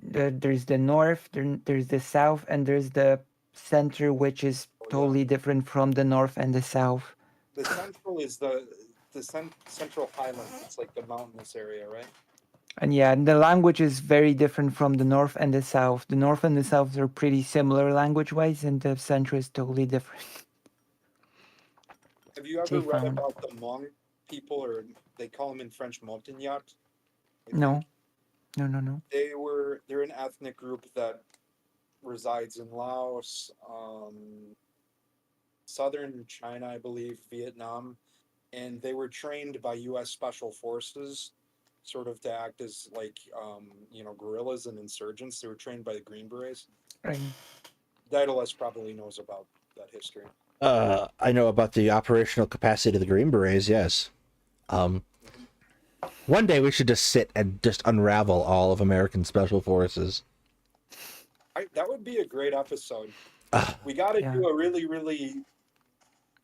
there's the north, there's the south, and there's the center, which is Oh, yeah. totally different from the north and the south. The central is the central highlands. It's like the mountainous area, right? And yeah, and the language is very different from the north and the south. The north and the south are pretty similar language-wise, and the center is totally different. Have you ever They read found. about the Hmong people, or they call them in French Montagnards, I No, think? no. They're an ethnic group that resides in Laos, southern China, I believe, Vietnam, and they were trained by U.S. Special Forces, sort of to act as like guerrillas and insurgents. They were trained by the Green Berets. Right. Daedalus probably knows about that history. I know about the operational capacity of the Green Berets. Yes. Um, Mhm. one day we should just sit and just unravel all of American Special Forces. That would be a great episode. Uh, We got to Yeah. do a really.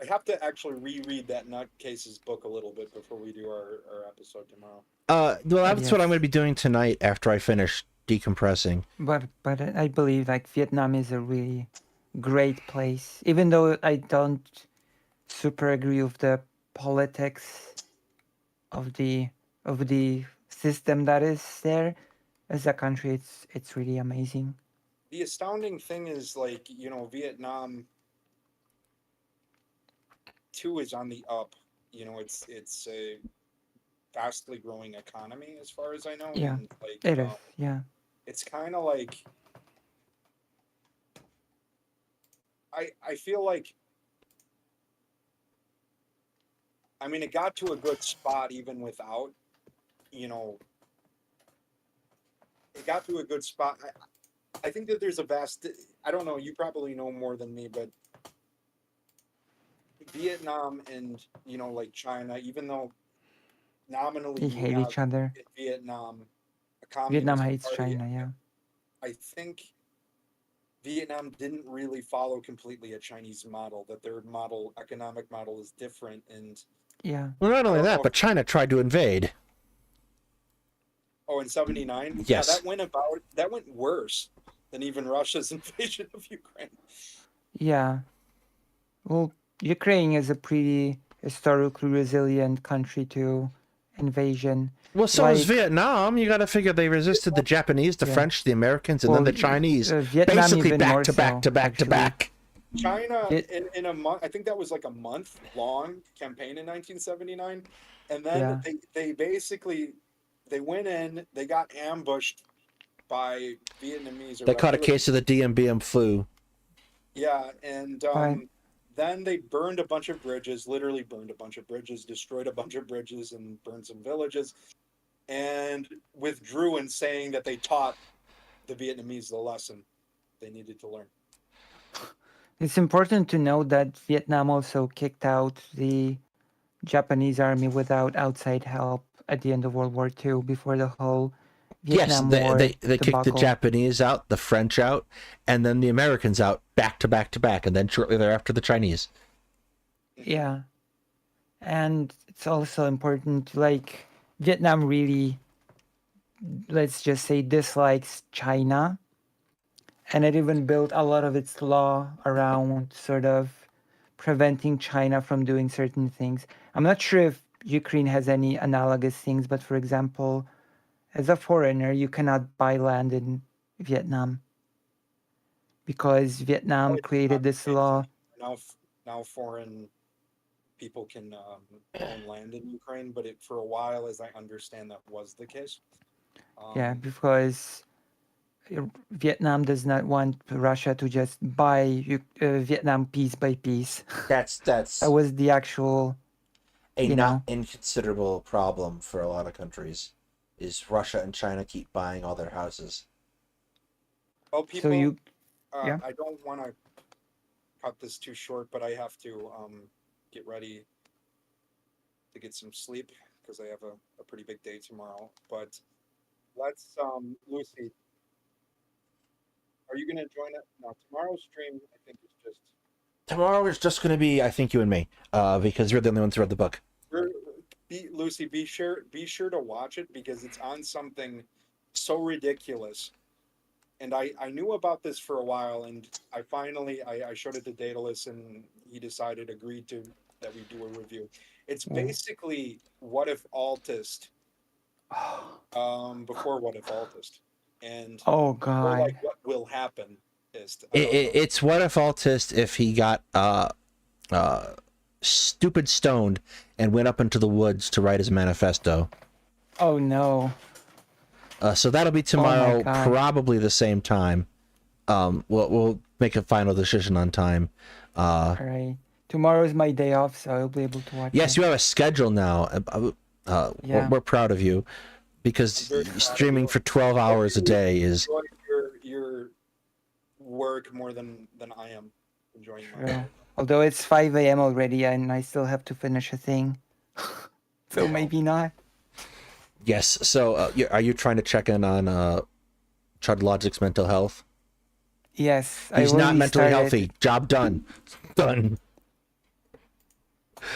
I have to actually reread that Nutcase's book a little bit before we do our episode tomorrow. well, that's what I'm going to Yes. be doing tonight after I finish decompressing. But I believe like Vietnam is a really great place, even though I don't super agree with the politics of the system that is there. As a country, it's really amazing. The astounding thing is, like, Vietnam too is on the up. It's a fastly growing economy as far as I know, Yeah, and like it is. Yeah, it's kind of like I feel like, I mean, it got to a good spot even without, you know, it got to a good spot. I think that there's a vast, I don't know, you probably know more than me, but Vietnam and, like China, even though nominally they you hate have each other. in Vietnam a Vietnam communist hates party, China. Yeah, I think Vietnam didn't really follow completely a Chinese model, that their economic model is different. And yeah, Well, not I only don't that, know. but China tried to invade. Oh, in '79, yeah, Yes. that went worse than even Russia's invasion of Ukraine. yeah. Well, Ukraine is a pretty historically resilient country to invasion. Well, so is Like, Vietnam. You got to figure they resisted the Japanese, the yeah. French, the Americans, and then Well, the Chinese, Vietnam basically even back more to back so, to back to actually. back. China Viet- in a month, I think that was like a month long campaign in 1979, and then yeah, they basically they went in, they got ambushed by Vietnamese or They caught a regular. case of the DMBM flu. Yeah, and right. then they burned a bunch of bridges, literally burned a bunch of bridges, destroyed a bunch of bridges, and burned some villages, and withdrew in saying that they taught the Vietnamese the lesson they needed to learn. It's important to note that Vietnam also kicked out the Japanese army without outside help at the end of World War II before the whole Yes, Vietnam War they kicked the debacle. Japanese out, the French out, and then the Americans out back to back to back, and then shortly thereafter the Chinese. Mhm. Yeah. And it's also important, like, Vietnam really, let's just say, dislikes China. And it even built a lot of its law around sort of preventing China from doing certain things. I'm not sure if Ukraine has any analogous things, but for example, as a foreigner, you cannot buy land in Vietnam because Oh, Vietnam it's not created this the case law. anymore. Now foreign people can own land in Ukraine, but for a while, as I understand, that was the case. Yeah, Um, because Vietnam does not want Russia to just buy Vietnam piece by piece. That's That was the actual, a you not know. inconsiderable problem for a lot of countries. Is Russia and China keep buying all their houses? Well, So people, you, yeah. I don't want to cut this too short, but I have to get ready to get some sleep because I have a pretty big day tomorrow. But let's, Lucy, are you going to join it? No, tomorrow's stream, I think, is just. Tomorrow is just going to be, I think, you and me, because you're the only ones who read the book. Lucy, be sure to watch it because it's on something so ridiculous. And I knew about this for a while, and I finally I showed it to Daedalus, and he agreed to that we do a review. It's basically What If Altist, before What If Altist, and Oh God. like what will happen is. It's What If Altist if he got stupid stoned and went up into the woods to write his manifesto. Oh no. So that'll be tomorrow, God. probably the same time. We'll make a final decision on time. All right. Tomorrow is my day off, so I'll be able to watch. Yes, it. you have a schedule now. Yeah. We're proud of you because streaming for 12 hours a day is. Your work more than I am enjoying. True. Although it's 5 a.m. already, and I still have to finish a thing, so maybe not. Yes. So, are you trying to check in on Chudlogic's mental health? Yes, He's I not mentally started. healthy. Job done. Done.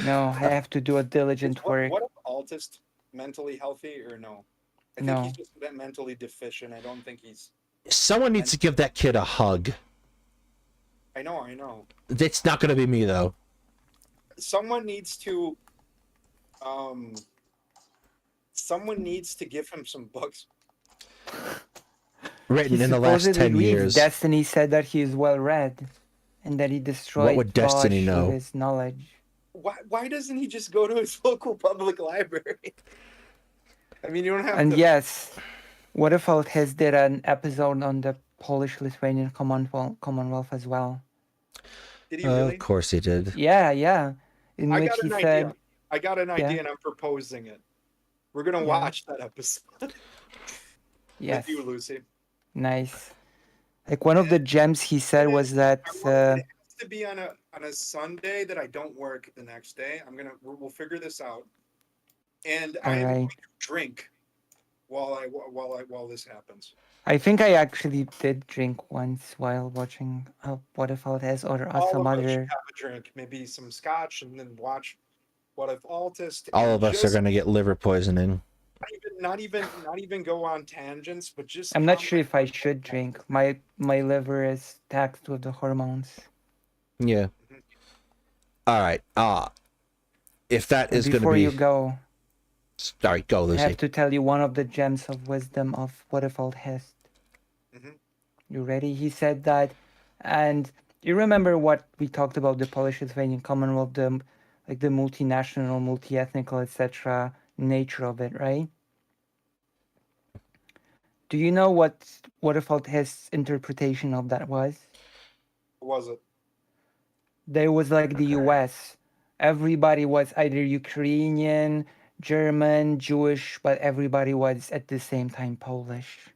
No, I have to do a diligent work. What if Altist mentally healthy or no? I think he's just mentally deficient. I don't think he's. Someone needs to give that kid a hug. I know. It's not going to be me though. Someone needs to. Someone needs to give him some books. Written in the last 10 years. Destiny said that he is well read, and that he destroyed. What would Destiny Bosch know? with his knowledge. Why doesn't he just go to his local public library? I mean, you don't have and to. Yes, What If Altist did an episode on the Polish-Lithuanian Commonwealth as well. Did he really? Of course he did. Yeah. In which he said, I got an idea and I'm proposing it. We're going to watch that episode. Yes. With you, Lucy. Nice. Like one of the gems he said was that it has to be on a Sunday that I don't work the next day. We'll figure this out. And I'm going to drink while this happens. I think I actually did drink once while watching What If Altist or some other. Have a drink, maybe some scotch, and then watch What If Altist. All of us are going to get liver poisoning. Not even go on tangents, but just. I'm not sure if I should drink. My liver is taxed with the hormones. Yeah. All right. If that is going to be. Before you go. Sorry, go, Lucy. I have to tell you one of the gems of wisdom of What If Altist. You ready? He said that, and you remember what we talked about the Polish-Lithuanian Commonwealth, the multinational, multi-ethnical, etc. nature of it, right? Do you know what If Altist's interpretation of that was? What was it? There was like the U.S. Everybody was either Ukrainian, German, Jewish, but everybody was at the same time Polish.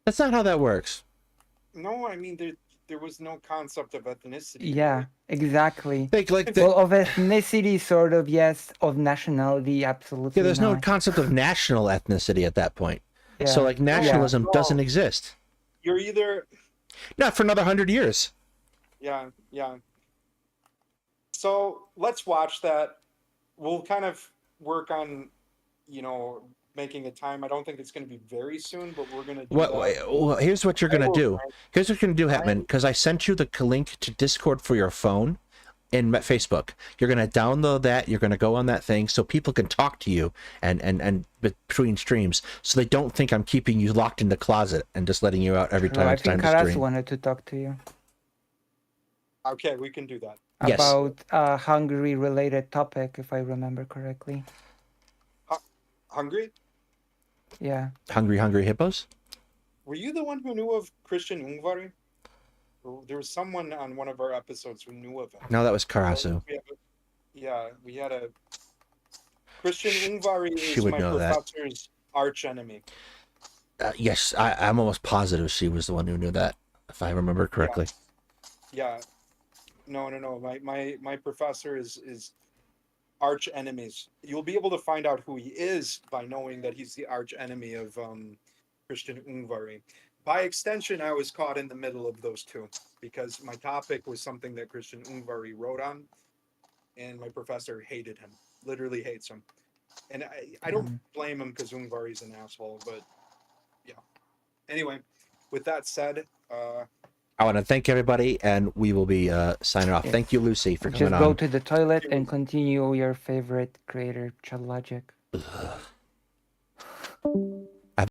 That's not how that works. No, I mean there was no concept of ethnicity. Yeah, exactly. Well, of ethnicity, sort of, yes. Of nationality, absolutely. Yeah, there's no concept of national ethnicity at that point. Yeah. So nationalism doesn't exist. You're either not for another 100 years. Yeah. So let's watch that. We'll kind of work on, making a time. I don't think it's going to be very soon, but we're going to do well, here's what you're going to do. Here's what you're going to do, Hetman, because I sent you the link to Discord for your phone in Facebook. You're going to download that. You're going to go on that thing so people can talk to you and between streams, so they don't think I'm keeping you locked in the closet and just letting you out every time it's time to stream. I think Karl wanted to talk to you. Okay, we can do that. About a Hungary-related topic, if I remember correctly. Hungry? Yeah. Hungry Hippos? Were you the one who knew of Christian Ungvari? There was someone on one of our episodes who knew of him. No, that was Or Karasu. we had a Christian Ungvari She is would my know that. professor's arch enemy. Yes, I'm almost positive she was the one who knew that, if I remember correctly. Yeah. No. My professor is arch enemies. You'll be able to find out who he is by knowing that he's the arch enemy of Christian Ungvari. By extension, I was caught in the middle of those two because my topic was something that Christian Ungvari wrote on, and my professor hated him, literally hates him. And I don't blame him because Ungvari's an asshole, but yeah. Anyway, with that said, I want to thank everybody, and we will be signing off. Yes. Thank you, Lucy, for coming Just go on. to the toilet Thank you. and continue your favorite creator, Chalogic. Ugh.